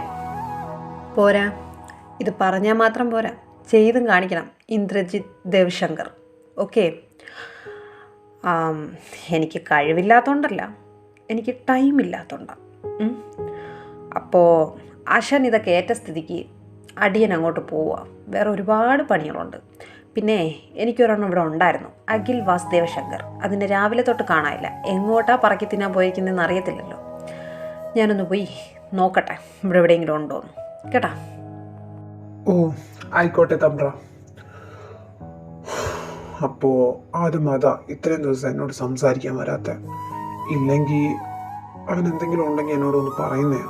പോരാ, ഇത് പറഞ്ഞാൽ മാത്രം പോരാ, ചെയ്തും കാണിക്കണം. ഇന്ദ്രജിത്ത് ദേവ്ശങ്കർ. ഓക്കെ? എനിക്ക് കഴിവില്ലാത്തതുകൊണ്ടല്ല, എനിക്ക് ടൈം ഇല്ലാത്തതുകൊണ്ടാണ്. അപ്പോൾ ആശാൻ ഇതൊക്കെ ഏറ്റ സ്ഥിതിക്ക് അടിയൻ അങ്ങോട്ട് പോവുക. വേറെ ഒരുപാട് പണികളുണ്ട്. പിന്നെ എനിക്കൊരെണ്ണം ഇവിടെ ഉണ്ടായിരുന്നു, അഖിൽ വാസുദേവ ശങ്കർ. അതിൻ്റെ രാവിലെ തൊട്ട് കാണാനില്ല. എങ്ങോട്ടാ പറക്കി തിന്നാൻ പോയിരിക്കുന്നതെന്ന് അറിയത്തില്ലല്ലോ. ഞാനൊന്ന് പോയി നോക്കട്ടെ ഇവിടെ എവിടെയെങ്കിലും ഉണ്ടോയെന്ന്. കേട്ടാ? ഓ ആയിക്കോട്ടെ തമ്പ്ര. അപ്പോ ആദ്യം അതാ ഇത്രയും ദിവസം എന്നോട് സംസാരിക്കാൻ വരാത്ത. ഇല്ലെങ്കിൽ അവൻ എന്തെങ്കിലും ഉണ്ടെങ്കിൽ എന്നോടൊന്ന് പറയുന്നേ.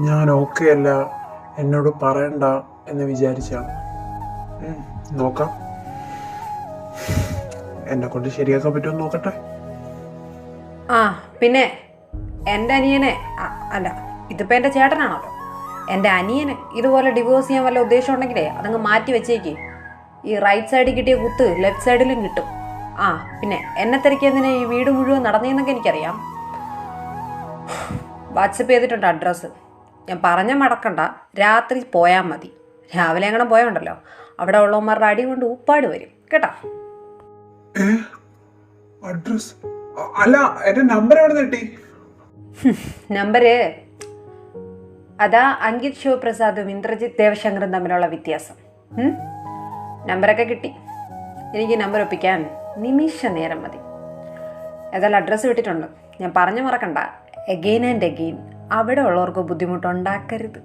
ഞാൻ ഓക്കെ അല്ല, എന്നോട് പറയണ്ട എന്ന് വിചാരിച്ചാണ്. നോക്കാം, എന്നെ കൊണ്ട് ശരിയാക്കാൻ പറ്റുമോ നോക്കട്ടെ. പിന്നെ എൻ്റെ അനിയനെ അല്ല, ഇതിപ്പോൾ എൻ്റെ ചേട്ടനാണല്ലോ. എൻ്റെ അനിയന് ഇതുപോലെ ഡിവോഴ്സ് ചെയ്യാൻ വല്ല ഉദ്ദേശം ഉണ്ടെങ്കിലേ അതങ്ങ് മാറ്റി വെച്ചേക്ക്. ഈ റൈറ്റ് സൈഡിൽ കിട്ടിയ കുത്ത് ലെഫ്റ്റ് സൈഡിലും കിട്ടും. പിന്നെ എന്നെ തിരക്കിയതിന് ഈ വീട് മുഴുവൻ നടന്നതെന്നൊക്കെ എനിക്കറിയാം. വാട്സപ്പ് ചെയ്തിട്ടുണ്ട് അഡ്രസ്സ്. ഞാൻ പറഞ്ഞ മടക്കണ്ട, രാത്രി പോയാൽ മതി. രാവിലെ അങ്ങനെ പോയാണ്ടല്ലോ അവിടെ ഉള്ളവന്മാരുടെ അടി കൊണ്ട് ഉപ്പാട് വരും. കേട്ടാ? അഡ്രസ് അല്ല, എന്റെ നമ്പർ എവിടെ കിട്ടി? നമ്പര് അതാ അങ്കിത് ശിവപ്രസാദും ഇന്ദ്രജിത്ത് ദേവശങ്കറും തമ്മിലുള്ള വ്യത്യാസം. നമ്പറൊക്കെ കിട്ടി. എനിക്ക് നമ്പർ ഒപ്പിക്കാൻ നിമിഷ നേരം മതി. ഏതായാലും അഡ്രസ്സ് വിട്ടിട്ടുണ്ട്. ഞാൻ പറഞ്ഞു മറക്കണ്ട, എഗെയിൻ ആൻഡ് എഗെയിൻ അവിടെ ഉള്ളവർക്ക് ബുദ്ധിമുട്ടുണ്ടാക്കരുത്.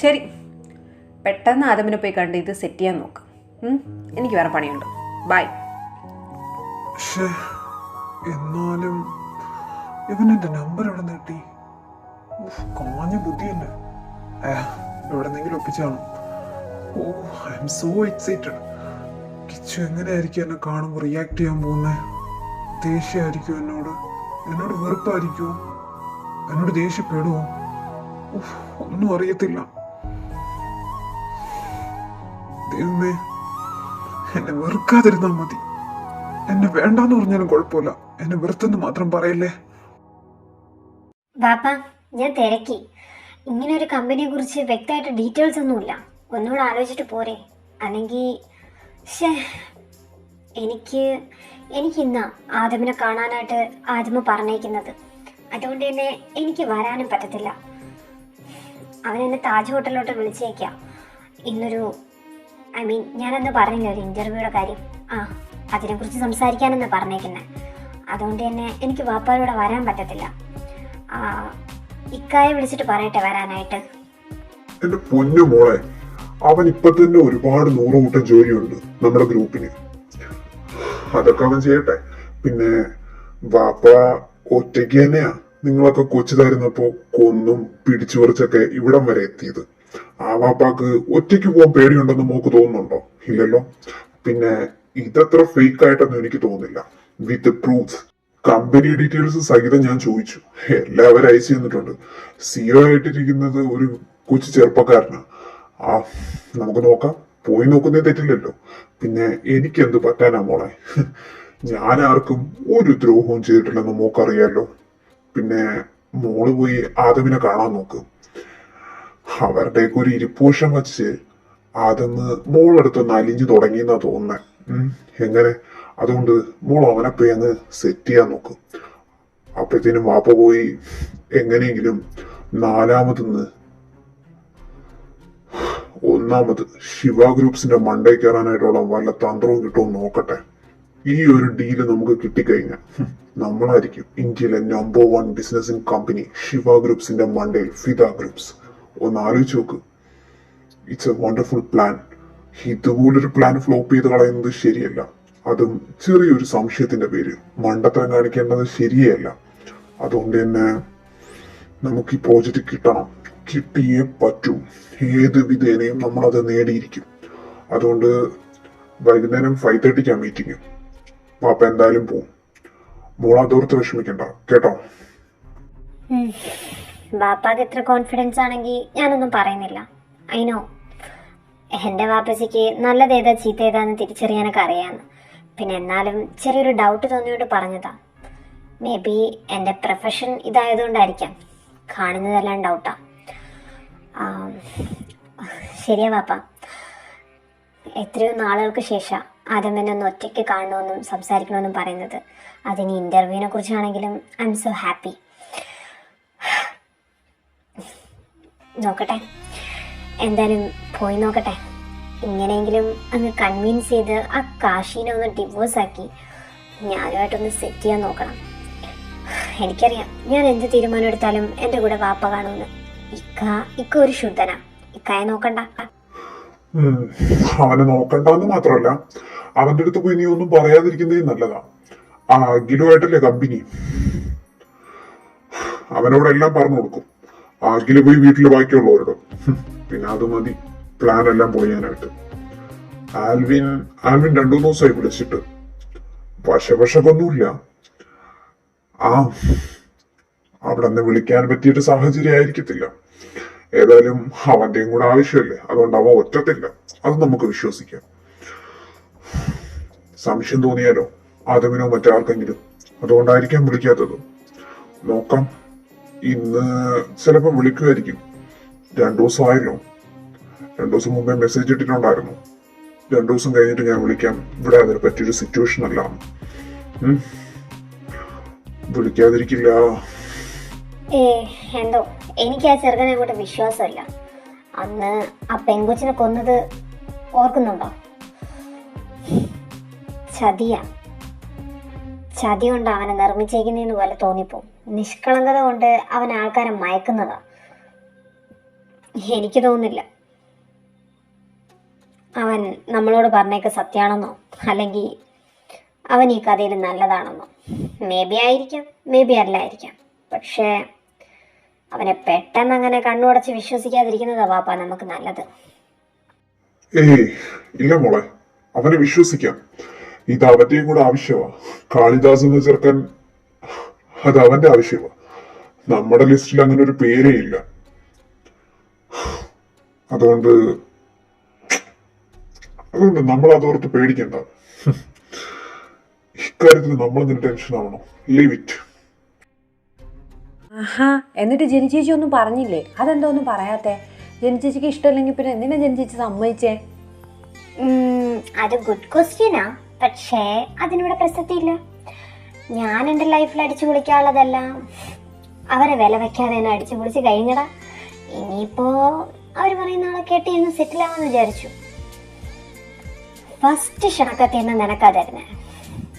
ശരി, പെട്ടെന്ന് ആദമിനെ പോയി കണ്ട് ഇത് സെറ്റ് ചെയ്യാൻ നോക്ക്. എനിക്ക് വേറെ പണിയുണ്ട്. ബൈ. എന്നാലും ഇവനെന്റെ നമ്പർ എവിടെ നിന്ന് കിട്ടി? കാഞ്ഞ ബുദ്ധിയല്ലേ. എവിടെന്നെങ്കിലും ഒപ്പിച്ചാണ്. Oh I'm so excited. Kichu എങ്ങനെയായിരിക്കും എന്നെ കാണുമ്പോൾ റിയാക്ട് ചെയ്യാൻ പോകുന്നത്? ദേഷ്യമായിരിക്കും എന്നോട് വെറുപ്പായിരിക്കുമോ? എന്നോട് ദേഷ്യപ്പെടുവോ? ഒന്നും അറിയത്തില്ല. ദൈവമേ, എന്നെ വെറുക്കാതിരുന്നാ മതി. എന്നെ വേണ്ടാന്ന് പറഞ്ഞാലും കുഴപ്പമില്ല, എന്നെ വെറുത്തെന്ന് മാത്രം പറയല്ലേ. ബാപ്പ, ഞാൻ തിരക്കി. ഇങ്ങനെ ഒരു കമ്പനിയെ കുറിച്ച് വ്യക്തമായിട്ട് ഡീറ്റെയിൽസ് ഒന്നുമില്ല. ഒന്നുകൂടെ ആലോചിച്ചിട്ട് പോരെ. അല്ലെങ്കിൽ എനിക്കിന്ന് ആദമിനെ കാണാനായിട്ട് ആദ്യമ പറഞ്ഞേക്കുന്നത്. അതുകൊണ്ട് തന്നെ എനിക്ക് വരാനും പറ്റത്തില്ല. അവനെന്നെ താജ് ഹോട്ടലിലോട്ട് വിളിച്ചേക്കാം. ഇന്നൊരു ഞാനന്ന് പറഞ്ഞില്ല ഒരു ഇൻ്റർവ്യൂയുടെ കാര്യം. അതിനെക്കുറിച്ച് സംസാരിക്കാനെന്ന് പറഞ്ഞേക്കുന്നത്. അതുകൊണ്ട് തന്നെ എനിക്ക് വാപ്പാരോടെ വരാൻ പറ്റത്തില്ല. ഇക്കായെ വിളിച്ചിട്ട് പറയട്ടെ വരാനായിട്ട്. എന്റെ പൊന്നു മോളെ, അവൻ ഇപ്പൊ തന്നെ ഒരുപാട് 100 കൂട്ടം ജോലിയുണ്ട് നമ്മുടെ ഗ്രൂപ്പിന്. അതൊക്കെ അവൻ ചെയ്യട്ടെ. പിന്നെ വാപ്പ ഒറ്റയ്ക്ക് തന്നെയാ നിങ്ങളൊക്കെ കൊച്ചുതായിരുന്നപ്പോ കൊന്നും പിടിച്ചു പറിച്ചൊക്കെ ഇവിടം വരെ എത്തിയത്. ആ വാപ്പാക്ക് ഒറ്റയ്ക്ക് പോകാൻ പേടിയുണ്ടെന്ന് മോക്ക് തോന്നുന്നുണ്ടോ? ഇല്ലല്ലോ. പിന്നെ ഇതത്ര ഫേക്ക് ആയിട്ടൊന്നും എനിക്ക് തോന്നുന്നില്ല. വിത്ത് പ്രൂഫ്, കമ്പനി ഡീറ്റെയിൽസ് സഹിതം ഞാൻ ചോദിച്ചു. എല്ലാവരും അയച്ചു തന്നിട്ടുണ്ട്. സിഒ ആയിട്ടിരിക്കുന്നത് ഒരു കൊച്ചു ചെറുപ്പക്കാരനാ. നമുക്ക് നോക്കാം, പോയി നോക്കുന്നേ തെറ്റില്ലല്ലോ. പിന്നെ എനിക്കെന്ത് പറ്റാനാ മോളെ? ഞാൻ ആർക്കും ഒരു ദ്രോഹവും ചെയ്തിട്ടില്ലെന്ന് മോക്കറിയാലോ. പിന്നെ മോള് പോയി ആദമിനെ കാണാൻ നോക്ക്. അവരുടെയൊക്കെ ഒരു ഇരിപ്പോഷം വച്ച് ആദമ് മോളെടുത്തൊന്ന് അലിഞ്ഞു തുടങ്ങിയെന്നാ തോന്നുന്നേ. എങ്ങനെ? അതുകൊണ്ട് മോൾ അവനെ പോയി അങ്ങ് സെറ്റ് ചെയ്യാൻ നോക്കും. അപ്പഴത്തേനും വാപ്പ പോയി എങ്ങനെയെങ്കിലും 4ാമതെന്ന് 1ാമത് ശിവ ഗ്രൂപ്പ്സിന്റെ മണ്ടേ കയറാനായിട്ടുള്ള വല്ല തന്ത്രവും കിട്ടുമെന്ന് നോക്കട്ടെ. ഈ ഒരു ഡീല് നമുക്ക് കിട്ടിക്കഴിഞ്ഞാൽ നമ്മളായിരിക്കും ഇന്ത്യയിലെ നമ്പർ 1 ബിസിനസിംഗ് കമ്പനി. ശിവ ഗ്രൂപ്പ്സിന്റെ മണ്ടയിൽ ഫിദ ഗ്രൂപ്പ്സ്. ഒന്ന് ആലോചിച്ച് നോക്ക്. It's A wonderful plan. ഇതുപോലൊരു പ്ലാൻ ഫ്ലോപ്പ് ചെയ്ത് കളയുന്നത് ശരിയല്ല. അതും ചെറിയൊരു സംശയത്തിന്റെ പേര് മണ്ടത്തരം കാണിക്കേണ്ടത് ശരിയല്ല. അതുകൊണ്ട് തന്നെ നമുക്ക് ഈ പ്രോജക്റ്റ് കിട്ടണം. കിട്ടിയേ പറ്റൂ. ഏത് വിധേനയും നമ്മളത് നേടിയിരിക്കും. അതുകൊണ്ട് വൈകുന്നേരം 5:30 മീറ്റിംഗ്. പാപ്പ എന്തായാലും പോവും. മോൾ അതോർത്ത് വിഷമിക്കണ്ട കേട്ടോ. ബാപ്പാക്ക് ഇത്ര കോൺഫിഡൻസ് ആണെങ്കിൽ ഞാനൊന്നും പറയുന്നില്ല. അതിനോ എൻ്റെ വാപ്പച്ചിക്ക് നല്ലതേതാ ചീത്ത ഏതാന്ന് തിരിച്ചറിയാനൊക്കെ അറിയാമെന്ന്. പിന്നെ എന്നാലും ചെറിയൊരു ഡൗട്ട് തോന്നിയോണ്ട് പറഞ്ഞതാ. മേ ബി എൻ്റെ പ്രൊഫഷൻ ഇതായതുകൊണ്ടായിരിക്കാം കാണുന്നതെല്ലാം ഡൗട്ടാ. ശരിയാ പാപ്പ. എത്രയോ നാളുകൾക്ക് ശേഷം ആദ്യം എന്നെ ഒന്ന് ഒറ്റയ്ക്ക് കാണണമെന്നും സംസാരിക്കണമെന്നും പറയുന്നത്. അതിന് ഇൻ്റർവ്യൂവിനെ കുറിച്ചാണെങ്കിലും ഐ എം സോ ഹാപ്പി. നോക്കട്ടെ, എന്തായാലും പോയി നോക്കട്ടെ. ഇങ്ങനെയെങ്കിലും അങ്ങ് കൺവിൻസ് ചെയ്ത് ആ കാശീനെ ഒന്ന് ഡിവോഴ്സ് ആക്കി ഞാനുമായിട്ടൊന്ന് സെറ്റ് ചെയ്യാൻ നോക്കണം. എനിക്കറിയാം ഞാൻ എന്ത് തീരുമാനം എടുത്താലും എൻ്റെ കൂടെ വാപ്പ കാണുമെന്ന്. ഇക്ക ഒരു ശുദ്ധനാ. ഇക്കായെ നോക്കണ്ട. അവനെ നോക്കണ്ടെന്ന് മാത്രമല്ല, അവന്റെ അടുത്ത് പോയി നീ ഒന്നും പറയാതിരിക്കുന്നേ നല്ലതാ. അഖിലുമായിട്ടല്ലേ കമ്പനി. അവനോടെല്ലാം പറഞ്ഞു കൊടുക്കും. അഖില് പോയി വീട്ടിൽ ബാക്കിയുള്ളവരോട്. പിന്നെ അത് മതി പ്ലാൻ എല്ലാം പൊളിയാനായിട്ട്. ആൽവിൻ 2-3 ദിവസമായി വിളിച്ചിട്ട്. വശവശക്കൊന്നുമില്ല. അവിടെ നിന്ന് വിളിക്കാൻ പറ്റിയൊരു സാഹചര്യം ആയിരിക്കത്തില്ല. ഏതായാലും അവന്റെയും കൂടെ ആവശ്യമല്ലേ. അതുകൊണ്ട് അവൻ ഒറ്റത്തില്ല. അത് നമുക്ക് വിശ്വസിക്കാം. സംശയം തോന്നിയാലോ ആദമിനോ മറ്റാർക്കെങ്കിലും. അതുകൊണ്ടായിരിക്കാം വിളിക്കാത്തത്. നോക്കാം. ഇന്ന് ചിലപ്പോൾ വിളിക്കുമായിരിക്കും. 2 ദിവസമായല്ലോ. 2 ദിവസം മുമ്പേ മെസ്സേജ് ഇട്ടിട്ടുണ്ടായിരുന്നു. 2 ദിവസം കഴിഞ്ഞിട്ട് ഞാൻ വിളിക്കാം. ഇവിടെ അതിന് പറ്റിയൊരു സിറ്റുവേഷൻ അല്ല. വിളിക്കാതിരിക്കില്ല. എന്തോ എനിക്ക് ആ ചെറുക്കനെ അങ്ങോട്ട് വിശ്വാസമില്ല. അന്ന് ആ പെങ്കൊച്ചിനെ കൊന്നത് ഓർക്കുന്നുണ്ടോ? ചതി കൊണ്ട് അവനെ നിർമ്മിച്ചേക്കുന്നതെന്ന് പോലെ തോന്നിപ്പോവും. നിഷ്കളങ്കത കൊണ്ട് അവൻ ആൾക്കാരെ മയക്കുന്നതാ. എനിക്ക് തോന്നുന്നില്ല അവൻ നമ്മളോട് പറഞ്ഞേക്ക് സത്യമാണെന്നോ അല്ലെങ്കിൽ അവൻ ഈ കഥയിൽ നല്ലതാണെന്നോ. മേ ബി ആയിരിക്കാം, മേ ബി അല്ലായിരിക്കാം. പക്ഷേ അവനെ പെട്ടെന്ന് അങ്ങനെ കണ്ണുടച്ച് വിശ്വസിക്കാതിരിക്കുന്നതാ വാപ്പ നമുക്ക് നല്ലത്. ഇല്ല മോളെ, അവനെ വിശ്വസിക്കാം. ഇത് അവന്റെയും കൂടെ ആവശ്യമാ. കാളിദാസ് എന്ന് ചേർക്കാൻ അത് അവന്റെ ആവശ്യമാ. നമ്മുടെ ലിസ്റ്റിൽ അങ്ങനെ ഒരു പേരേ ഇല്ല. അതുകൊണ്ട് നമ്മൾ അതോർത്ത് പേടിക്കണ്ട. ഇക്കാര്യത്തിൽ നമ്മളെന്തിന് ടെൻഷൻ ആവണോ? Leave it. എന്നിട്ട് ജെനി ചേച്ചി ഒന്നും പറഞ്ഞില്ലേ? അതെന്താ ഒന്നും പറയാത്തെ? ജെനി ചേച്ചിക്ക് ഇഷ്ടമില്ലെങ്കിൽ പിന്നെ എന്തിനാ ജെനി ചേച്ചി സമ്മതിച്ചേ? അത് ഗുഡ് ക്വസ്റ്റ്യനാ, പക്ഷേ അതിനിവിടെ പ്രസക്തിയില്ല. ഞാൻ എൻ്റെ ലൈഫിൽ അടിച്ചു പൊളിക്കാനുള്ളതെല്ലാം അവരെ വില വെക്കാതെ തന്നെ അടിച്ചു പൊളിച്ച് കഴിഞ്ഞടാ. ഇനിയിപ്പോ അവർ പറയുന്ന ആളെ കേട്ട് ഇന്ന് സെറ്റിൽ ആവാന്ന് വിചാരിച്ചു. ഫസ്റ്റ് ക്ഷണക്കത്തിൽ നിന്ന് നിനക്കാ തരുന്നേ.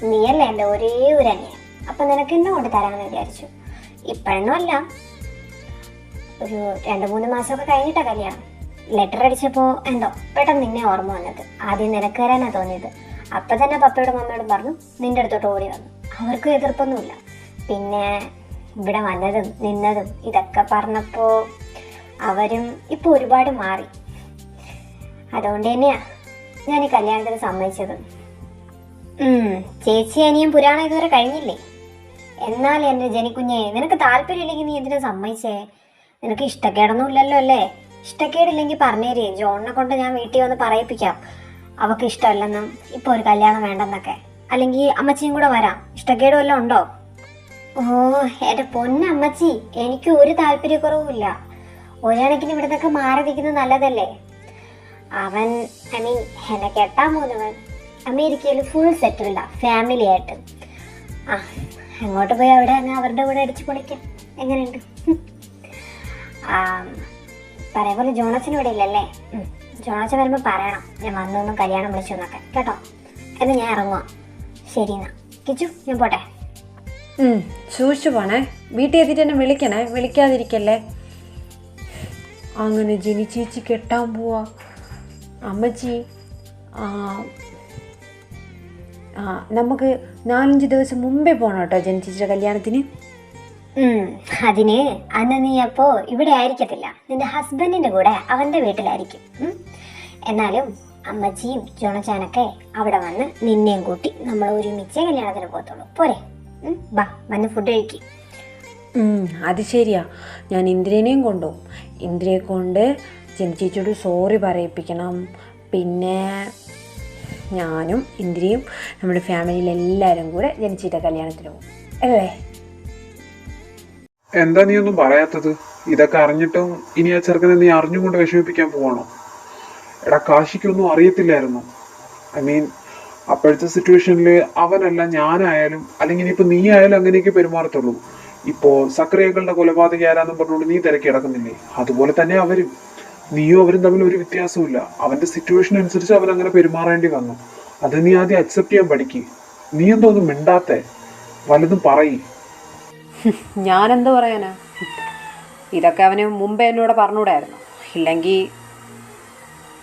നീയല്ലേ എൻ്റെ ഒരേ ഒരു അനിയൻ, അപ്പൊ നിനക്ക് എന്നെ കൊണ്ട് തരാമെന്ന് വിചാരിച്ചു. ഇപ്പോഴൊന്നും അല്ല, ഒരു 2-3 മാസമൊക്കെ കഴിഞ്ഞിട്ടാ കല്യാണം. ലെറ്റർ അടിച്ചപ്പോ എന്തോ പെട്ടെന്ന് നിന്നെ ഓർമ്മ വന്നത്. ആദ്യം നിനക്ക് വരാനാ തോന്നിയത്. അപ്പൊ തന്നെ പപ്പയോടും മമ്മയോടും പറഞ്ഞു നിന്റെ അടുത്തോട്ട് ഓടി വന്നു. അവർക്കും എതിർപ്പൊന്നുമില്ല. പിന്നെ ഇവിടെ വന്നതും നിന്നതും ഇതൊക്കെ പറഞ്ഞപ്പോ അവരും ഇപ്പൊ ഒരുപാട് മാറി. അതുകൊണ്ട് തന്നെയാ ഞാൻ ഈ കല്യാണത്തിന് സമ്മതിച്ചത്. ചേച്ചി അനിയൻ പുരാണം ഇതുവരെ കഴിഞ്ഞില്ലേ? എന്നാൽ എൻ്റെ ജനിക്കുഞ്ഞെ, നിനക്ക് താല്പര്യമില്ലെങ്കിൽ നീ എന്തിനാ സമ്മതിച്ചേ? നിനക്ക് ഇഷ്ടക്കേടൊന്നും ഇല്ലല്ലോ അല്ലേ? ഇഷ്ടക്കേടില്ലെങ്കിൽ പറഞ്ഞേരേ, ജോണിനെ കൊണ്ട് ഞാൻ വീട്ടിൽ വന്ന് പറയിപ്പിക്കാം അവക്ക് ഇഷ്ടമല്ലെന്നും ഇപ്പൊ ഒരു കല്യാണം വേണ്ടെന്നൊക്കെ. അല്ലെങ്കിൽ അമ്മച്ചിയും കൂടെ വരാം. ഇഷ്ടക്കേട് വല്ലതും ഉണ്ടോ? ഓ എന്റെ പൊന്നമ്മച്ചി, എനിക്ക് ഒരു താല്പര്യക്കുറവുമില്ല. ഒരാണക്കിന് ഇവിടെ നിന്നൊക്കെ മാറി നിൽക്കുന്നത് നല്ലതല്ലേ? അവൻ എന്നെ കെട്ടാൻ പോകുന്നവൻ അമേരിക്കയിൽ ഫുൾ സെറ്റിൽഡാ, ഫാമിലി ആയിട്ട്. ആ അങ്ങോട്ട് പോയി അവിടെ അങ്ങ് അവരുടെ കൂടെ അടിച്ചു പൊളിക്കാം. എങ്ങനെയുണ്ട്? പറയാ പോലെ ജോണച്ചൻ ഇവിടെ ഇല്ലല്ലേ? ജോണച്ചൻ വരുമ്പോൾ പറയണം ഞാൻ വന്നൊന്നും കല്യാണം വിളിച്ചു എന്നൊക്കെ, കേട്ടോ? എന്ന് ഞാൻ ഇറങ്ങുക. ശരി എന്നാ കിച്ചു, ഞാൻ പോട്ടെ. സൂക്ഷിച്ചു പോണേ. വീട്ടിൽ എത്തിയിട്ട് എന്നെ വിളിക്കണേ, വിളിക്കാതിരിക്കല്ലേ. അങ്ങനെ ജെനി ചേച്ചി കെട്ടാൻ പോവാ. അമ്മച്ചി നമുക്ക് 4-5 ദിവസം മുമ്പേ പോകണം കേട്ടോ ജെനി ചേച്ചിയുടെ കല്യാണത്തിന്. അതിന് അന്ന് നീ അപ്പോ ഇവിടെ ആയിരിക്കത്തില്ല, നിന്റെ ഹസ്ബൻഡിന്റെ കൂടെ അവന്റെ വീട്ടിലായിരിക്കും. എന്നാലും അമ്മച്ചിയും ജോണച്ചാനൊക്കെ അവിടെ വന്ന് നിന്നെയും കൂട്ടി നമ്മൾ ഒരുമിച്ച് കല്യാണത്തിന് പോകത്തുള്ളൂ. പോരെ? ബാ വന്ന് ഫുഡ് കഴിക്കും. അത് ശരിയാ, ഞാൻ ഇന്ദ്രനെയും കൊണ്ടുപോകും. ഇന്ദ്രയെ കൊണ്ട് ജെനി ചേച്ചിയോട് സോറി പറയിപ്പിക്കണം. പിന്നെ ഞാനും ഇന്ദ്രയും നമ്മുടെ ഫാമിലിയിലെല്ലാവരും കൂടെ ജെനി ചേച്ചിയുടെ കല്യാണത്തിന് പോകും അല്ലേ? എന്താ നീ ഒന്നും പറയാത്തത്? ഇതൊക്കെ അറിഞ്ഞിട്ടും ഇനി ആ ചെറുക്കനെ നീ അറിഞ്ഞുകൊണ്ട് വിഷമിപ്പിക്കാൻ പോവാണോ? എടാ, കാശിക്കൊന്നും അറിയത്തില്ലായിരുന്നു. അപ്പോഴത്തെ സിറ്റുവേഷനിൽ അവനല്ല ഞാനായാലും അല്ലെങ്കിൽ ഇനിയിപ്പോ നീ ആയാലും അങ്ങനെയൊക്കെ പെരുമാറത്തുള്ളൂ. ഇപ്പോ സക്രിയകളുടെ കൊലപാതക ആരാന്നും പറഞ്ഞുകൊണ്ട് നീ തിരക്കി കിടക്കുന്നില്ലേ? അതുപോലെ തന്നെ അവരും, നീയും അവരും തമ്മിൽ ഒരു വ്യത്യാസമില്ല. അവന്റെ സിറ്റുവേഷൻ അനുസരിച്ച് അവൻ അങ്ങനെ പെരുമാറേണ്ടി വന്നു. അത് നീ ആദ്യം അക്സെപ്റ്റ് ചെയ്യാൻ പഠിക്ക്. നീ എന്തോ ഒന്നും മിണ്ടാത്തെ? വല്ലതും പറയ്. ഞാനെന്ത് പറയാനാ? ഇതൊക്കെ അവന് മുമ്പേ എന്നോട് പറഞ്ഞുകൂടായിരുന്നു.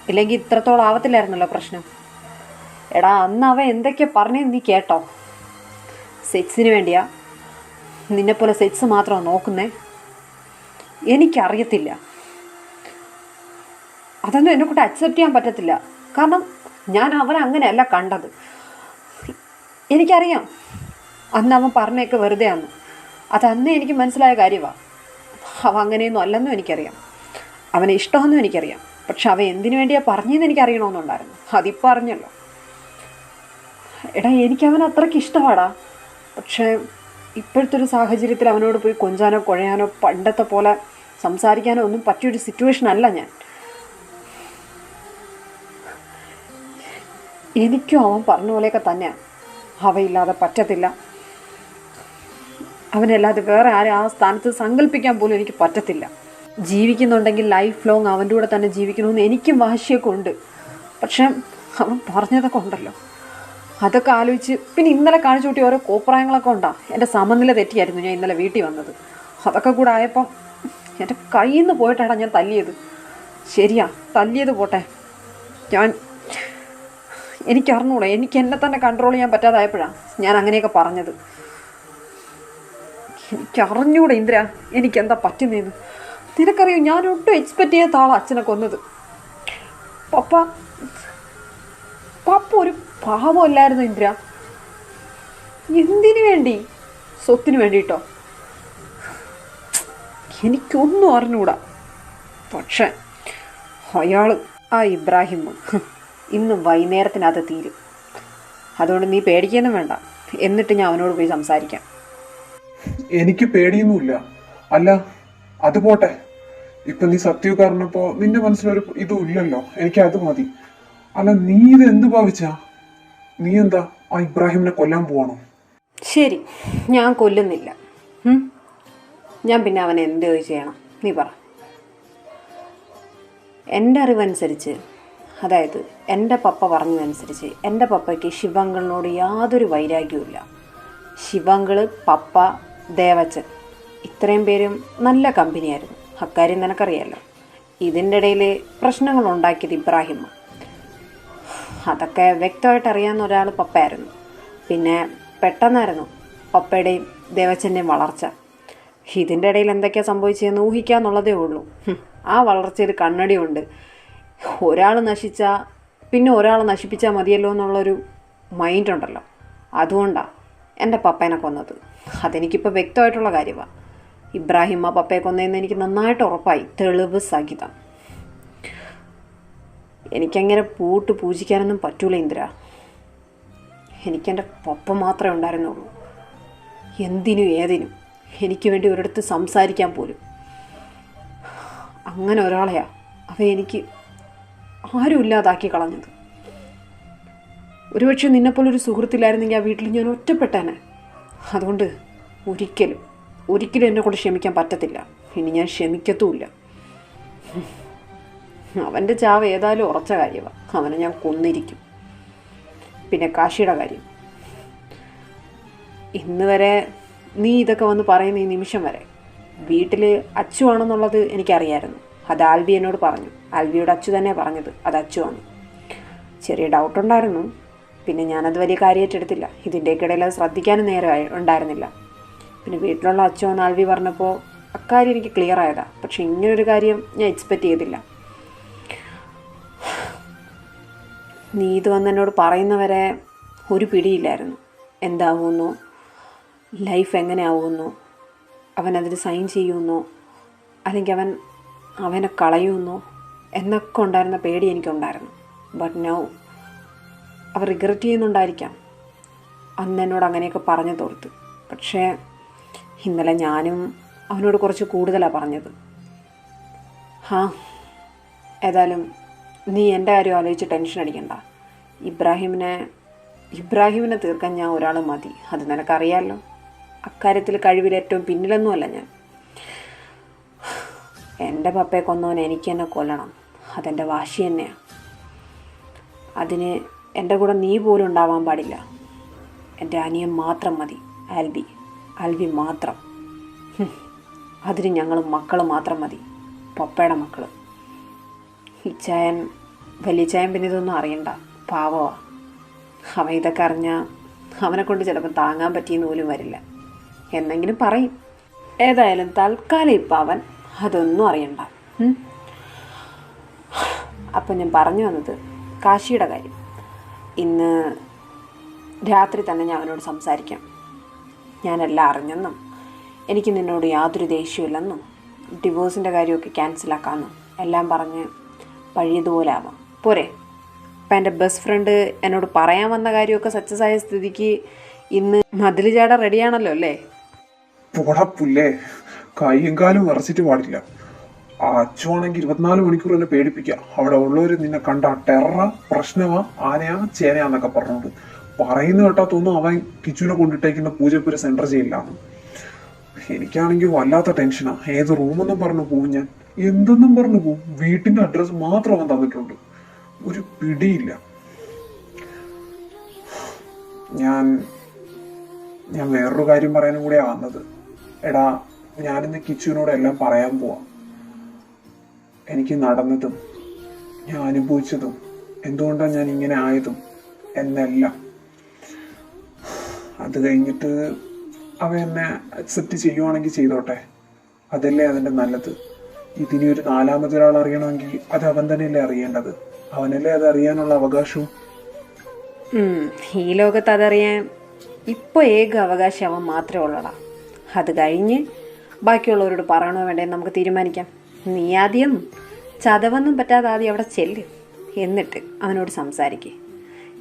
ഇല്ലെങ്കിൽ ഇത്രത്തോളം ആവത്തില്ലായിരുന്നല്ലോ പ്രശ്നം. എടാ, അന്ന് അവൻ എന്തൊക്കെ പറഞ്ഞെന്ന് നീ കേട്ടോ? സെക്സിന് വേണ്ടിയാ നിന്നെപ്പോലെ സെക്സ് മാത്രമാണ് നോക്കുന്നേ? എനിക്കറിയത്തില്ല. അതൊന്നും എന്നെക്കൊണ്ട് അക്സെപ്റ്റ് ചെയ്യാൻ പറ്റത്തില്ല. കാരണം ഞാൻ അവനെ അങ്ങനെയല്ല കണ്ടത്. എനിക്കറിയാം അന്ന് അവൻ പറഞ്ഞൊക്കെ വെറുതെയാണ്. അതന്നേ എനിക്ക് മനസ്സിലായ കാര്യമാണ്. അവൻ അങ്ങനെയൊന്നും അല്ലെന്നും എനിക്കറിയാം. അവനെ ഇഷ്ടമെന്നും എനിക്കറിയാം. പക്ഷെ അവൻ എന്തിനു വേണ്ടിയാ പറഞ്ഞതെന്ന് എനിക്കറിയണമെന്നുണ്ടായിരുന്നു. അതിപ്പോൾ അറിഞ്ഞല്ലോ. എടാ, എനിക്കവൻ അത്രയ്ക്ക് ഇഷ്ടമാടാ. പക്ഷേ ഇപ്പോഴത്തെ ഒരു സാഹചര്യത്തിൽ അവനോട് പോയി കൊഞ്ചാനോ കുഴയാനോ പണ്ടത്തെ പോലെ സംസാരിക്കാനോ ഒന്നും പറ്റിയൊരു സിറ്റുവേഷൻ അല്ല ഞാൻ. എനിക്കും അവൻ പറഞ്ഞ പോലെയൊക്കെ തന്നെയാണ്. അവയില്ലാതെ പറ്റത്തില്ല. അവനല്ലാതെ വേറെ ആരും ആ സ്ഥാനത്ത് സങ്കല്പിക്കാൻ പോലും എനിക്ക് പറ്റത്തില്ല. ജീവിക്കുന്നുണ്ടെങ്കിൽ ലൈഫ് ലോങ് അവൻ്റെ കൂടെ തന്നെ ജീവിക്കണമെന്ന് എനിക്കും വാശിയൊക്കെ ഉണ്ട്. പക്ഷെ അവൻ പറഞ്ഞതൊക്കെ ഉണ്ടല്ലോ, അതൊക്കെ ആലോചിച്ച് പിന്നെ ഇന്നലെ കാണിച്ചു കൂട്ടി ഓരോ കോപ്രായങ്ങളൊക്കെ ഉണ്ടാ. എൻ്റെ സമനില തെറ്റിയായിരുന്നു ഞാൻ ഇന്നലെ വീട്ടിൽ വന്നത്. അതൊക്കെ കൂടെ ആയപ്പം എൻ്റെ കയ്യിൽ നിന്ന് പോയിട്ടാണ് ഞാൻ തല്ലിയത്. ശരിയാ, തല്ലിയത് പോട്ടെ. എനിക്കറിഞ്ഞൂടെ, എനിക്ക് എന്നെ തന്നെ കൺട്രോൾ ചെയ്യാൻ പറ്റാതായപ്പോഴാണ് ഞാൻ അങ്ങനെയൊക്കെ പറഞ്ഞത്. എനിക്കറിഞ്ഞൂടെ ഇന്ദ്ര, എനിക്കെന്താ പറ്റുന്നതെന്ന്. നിനക്കറിയോ, ഞാൻ ഒട്ടും എക്സ്പെക്റ്റ് ചെയ്യാത്ത ആളാണ് അച്ഛനെ കൊന്നത്. പപ്പ ഒരു പാവമല്ലായിരുന്നു ഇന്ദ്ര. എന്തിനു വേണ്ടി? സ്വത്തിന് വേണ്ടിയിട്ടോ? എനിക്കൊന്നും അറിഞ്ഞൂടാ. പക്ഷെ അയാൾ ആ ഇബ്രാഹിം ഇന്ന് വൈകുന്നേരത്തിനകത്ത് തീരും. അതുകൊണ്ട് നീ പേടിക്കൊന്നും വേണ്ട. എന്നിട്ട് ഞാൻ അവനോട് പോയി സംസാരിക്കാം. എനിക്ക് പേടിയൊന്നുമില്ല. അല്ല, അത് പോട്ടെ. ഇപ്പൊ നീ സത്യം പറഞ്ഞപ്പോ നിന്റെ മനസ്സിലൊരു ഇതും ഇല്ലല്ലോ. എനിക്ക് അത് മതി. അല്ല നീ ഇത് എന്ത് ഭാവിച്ചാ? നീ എന്താ ആ ഇബ്രാഹിമിനെ കൊല്ലാൻ പോവാണോ? ശരി, ഞാൻ കൊല്ലുന്നില്ല. ഞാൻ പിന്നെ അവനെ എന്ത് ചെയ്യണം നീ പറ. എൻ്റെ അറിവനുസരിച്ച്, അതായത് എൻ്റെ പപ്പ പറഞ്ഞതനുസരിച്ച്, എൻ്റെ പപ്പയ്ക്ക് ശിവങ്കളിനോട് യാതൊരു വൈരാഗ്യവുമില്ല. ശിവങ്കള്, പപ്പ, ദേവച്ചൻ ഇത്രയും പേരും നല്ല കമ്പനിയായിരുന്നു. അക്കാര്യം നിനക്കറിയാമല്ലോ. ഇതിൻ്റെ ഇടയിൽ പ്രശ്നങ്ങൾ ഉണ്ടാക്കിയത് ഇബ്രാഹിം. അതൊക്കെ വ്യക്തമായിട്ട് അറിയാവുന്ന ഒരാൾ പപ്പയായിരുന്നു. പിന്നെ പെട്ടെന്നായിരുന്നു പപ്പയുടെയും ദേവച്ചൻ്റെയും വളർച്ച. ഇതിൻ്റെ ഇടയിൽ എന്തൊക്കെയാണ് സംഭവിച്ചതെന്ന് ഊഹിക്കാന്നുള്ളതേ ഉള്ളൂ. ആ വളർച്ചയിൽ കണ്ണടിയുണ്ട്. ഒരാൾ നശിച്ചാൽ പിന്നെ ഒരാൾ നശിപ്പിച്ചാൽ മതിയല്ലോ എന്നുള്ളൊരു മൈൻഡ് ഉണ്ടല്ലോ. അതുകൊണ്ടാണ് എൻ്റെ പപ്പേനെ കൊന്നത്. അതെനിക്കിപ്പോൾ വ്യക്തമായിട്ടുള്ള കാര്യമാണ്. ഇബ്രാഹിം ആ പപ്പയെ കൊന്നതെന്ന് എനിക്ക് നന്നായിട്ട് ഉറപ്പായി, തെളിവ് സഹിതം. എനിക്കങ്ങനെ പൂജിക്കാനൊന്നും പറ്റൂല ഇന്ദ്ര. എനിക്കെൻ്റെ പപ്പ മാത്രമേ ഉണ്ടായിരുന്നുള്ളൂ. എന്തിനും ഏതിനും എനിക്ക് വേണ്ടി ഒരിടത്ത് സംസാരിക്കാൻ പോലും. അങ്ങനെ ഒരാളെയാ അവ എനിക്ക് ആരും ഇല്ലാതാക്കി കളഞ്ഞത്. ഒരുപക്ഷെ നിന്നെപ്പോലൊരു സുഹൃത്തില്ലായിരുന്നെങ്കിൽ ആ വീട്ടിൽ ഞാൻ ഒറ്റപ്പെട്ടേനെ. അതുകൊണ്ട് ഒരിക്കലും എന്നെ കൊണ്ട് ക്ഷമിക്കാൻ പറ്റത്തില്ല. ഇനി ഞാൻ ക്ഷമിക്കത്തുമില്ല. അവൻ്റെ ചാവ് ഏതായാലും ഉറച്ച കാര്യമാണ്. അവനെ ഞാൻ കൊന്നിരിക്കും. പിന്നെ കാശിയുടെ കാര്യം, ഇന്ന് വരെ നീ ഇതൊക്കെ വന്ന് പറയുന്ന ഈ നിമിഷം വരെ വീട്ടിൽ അച്ചു ആണെന്നുള്ളത് എനിക്കറിയായിരുന്നു. അത് ആൽബി എന്നോട് പറഞ്ഞു. ആൽബിയോട് അച്ചു തന്നെ പറഞ്ഞത് അത് അച്ചു ആണ്. ചെറിയ ഡൗട്ടുണ്ടായിരുന്നു. പിന്നെ ഞാനത് വലിയ കാര്യമായിട്ടെടുത്തില്ല. ഇതിൻ്റെയൊക്കെ ഇടയിൽ അത് ശ്രദ്ധിക്കാനും നേരെ ഉണ്ടായിരുന്നില്ല. പിന്നെ വീട്ടിലുള്ള അച്ചു എന്ന് ആൽബി പറഞ്ഞപ്പോൾ അക്കാര്യം എനിക്ക് ക്ലിയർ ആയതാണ്. പക്ഷെ ഇങ്ങനൊരു കാര്യം ഞാൻ എക്സ്പെക്റ്റ് ചെയ്തില്ല. നീ ഇത് വന്ന് എന്നോട് പറയുന്നവരെ ഒരു പിടിയില്ലായിരുന്നു. എന്താകുമെന്നോ, ലൈഫ് എങ്ങനെ ആവുമെന്നോ, അവനതിൽ സൈൻ ചെയ്യുമെന്നോ, അല്ലെങ്കിൽ അവനെ കളയുമെന്നോ എന്നൊക്കെ ഉണ്ടായിരുന്ന പേടി എനിക്കുണ്ടായിരുന്നു. ബട്ട് നൗ അവർ റിഗ്രറ്റ് ചെയ്യുന്നുണ്ടായിരിക്കാം അന്ന് എന്നോട് അങ്ങനെയൊക്കെ പറഞ്ഞു തോർത്ത്. പക്ഷേ ഇന്നലെ ഞാനും അവനോട് കുറച്ച് കൂടുതലാണ് പറഞ്ഞത്. ഏതായാലും നീ എൻ്റെ കാര്യം ആലോചിച്ച് ടെൻഷൻ അടിക്കണ്ട. ഇബ്രാഹിമിനെ തീർക്കാൻ ഞാൻ ഒരാൾ മതി. അത് നിനക്കറിയാമല്ലോ. അക്കാര്യത്തിൽ കഴിവിൽ ഏറ്റവും പിന്നിലൊന്നുമല്ല ഞാൻ. എൻ്റെ പപ്പയെ കൊന്നവനെ എനിക്ക് തന്നെ കൊല്ലണം. അതെൻ്റെ വാശി തന്നെയാണ്. അതിന് എൻ്റെ കൂടെ നീ പോലും ഉണ്ടാവാൻ പാടില്ല. എൻ്റെ അനിയൻ മാത്രം മതി. ആൽബി മാത്രം. അതിന് ഞങ്ങൾ മക്കൾ മാത്രം മതി. പപ്പയുടെ മക്കൾ. വലിയ ചായൻ പിന്നെ ഇതൊന്നും അറിയണ്ട. പാവമാണ് അവൻ. ഇതൊക്കെ അറിഞ്ഞാൽ അവനെ കൊണ്ട് ചിലപ്പോൾ താങ്ങാൻ പറ്റിയെന്ന് പോലും വരില്ല. എന്നെങ്കിലും പറയും. ഏതായാലും തൽക്കാലം ഇപ്പം അവൻ അതൊന്നും അറിയണ്ട. അപ്പം ഞാൻ പറഞ്ഞു വന്നത് കാശിയുടെ കാര്യം. ഇന്ന് രാത്രി തന്നെ ഞാൻ അവനോട് സംസാരിക്കാം. ഞാനെല്ലാം അറിഞ്ഞെന്നും എനിക്ക് നിന്നോട് യാതൊരു ദേഷ്യമില്ലെന്നും ഡിവോഴ്സിൻ്റെ കാര്യമൊക്കെ ക്യാൻസലാക്കാമെന്നും എല്ലാം പറഞ്ഞ് പഴയതുപോലെ ആവാം. പോരെ? അപ്പം എൻ്റെ ബെസ്റ്റ് ഫ്രണ്ട് എന്നോട് പറയാൻ വന്ന കാര്യമൊക്കെ സക്സസ് ആയ സ്ഥിതിക്ക് ഇന്ന് മതിൽ ചാട റെഡിയാണല്ലോ അല്ലേ? പുല്ലേ, കൈയും കാലും വിറച്ചിട്ട് പാടില്ല. അച്ചുവാണെങ്കിൽ 24 മണിക്കൂർ എന്നെ പേടിപ്പിക്കുക. അവിടെ ഉള്ളവർ നിന്നെ കണ്ട ടെററാ, പ്രശ്നമാ, ആനയാ, ചേനയാന്നൊക്കെ പറഞ്ഞോണ്ട് പറയുന്ന കേട്ടാ തോന്നും അവൻ കിച്ചുവിനെ കൊണ്ടിട്ടേക്കുന്ന പൂജപ്പുര സെന്റർ ചെയ്യില്ലാന്ന്. എനിക്കാണെങ്കിൽ വല്ലാത്ത ടെൻഷനാ. ഏത് റൂമെന്നും പറഞ്ഞു പോവും ഞാൻ, എന്തെന്നും പറഞ്ഞു പോവും. വീട്ടിന്റെ അഡ്രസ്സ് മാത്രം അവൻ തന്നിട്ടുണ്ട്. ഒരു പിടിയില്ല. ഞാൻ വേറൊരു കാര്യം പറയാനും കൂടെയാ വന്നത്. എടാ, ഞാനിന്ന് കിച്ചുവിനോട് എല്ലാം പറയാൻ പോവാം. എനിക്ക് നടന്നതും ഞാൻ അനുഭവിച്ചതും എന്തുകൊണ്ടാണ് ഞാൻ ഇങ്ങനെ ആയതും എന്നെല്ലാം. അത് കഴിഞ്ഞിട്ട് അവ എന്നെ അക്സെപ്റ്റ് ചെയ്യുവാണെങ്കിൽ ചെയ്തോട്ടെ. അതല്ലേ അതിൻ്റെ നല്ലത്. ഇതിനി ഒരു 4ാമതൊരാൾ അറിയണമെങ്കിൽ അത് അവൻ തന്നെയല്ലേ അറിയേണ്ടത്. അവനല്ലേ അത് അറിയാനുള്ള അവകാശവും. ഈ ലോകത്ത് അതറിയാൻ ഇപ്പോൾ ഏക അവകാശം അവൻ മാത്രമേ ഉള്ളടാ. അത് കഴിഞ്ഞ് ബാക്കിയുള്ളവരോട് പറയണോ വേണ്ടേന്ന് നമുക്ക് തീരുമാനിക്കാം. നീ ആദ്യം ചതവൊന്നും പറ്റാതെ ആദ്യം അവിടെ ചെല്ല്. എന്നിട്ട് അവനോട് സംസാരിക്കേ.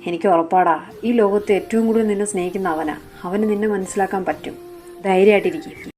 എനിക്ക് ഉറപ്പാടാ, ഈ ലോകത്ത് ഏറ്റവും കൂടുതൽ നിന്നെ സ്നേഹിക്കുന്ന അവനാ. അവന് നിന്നെ മനസ്സിലാക്കാൻ പറ്റും. ധൈര്യമായിട്ടിരിക്കും.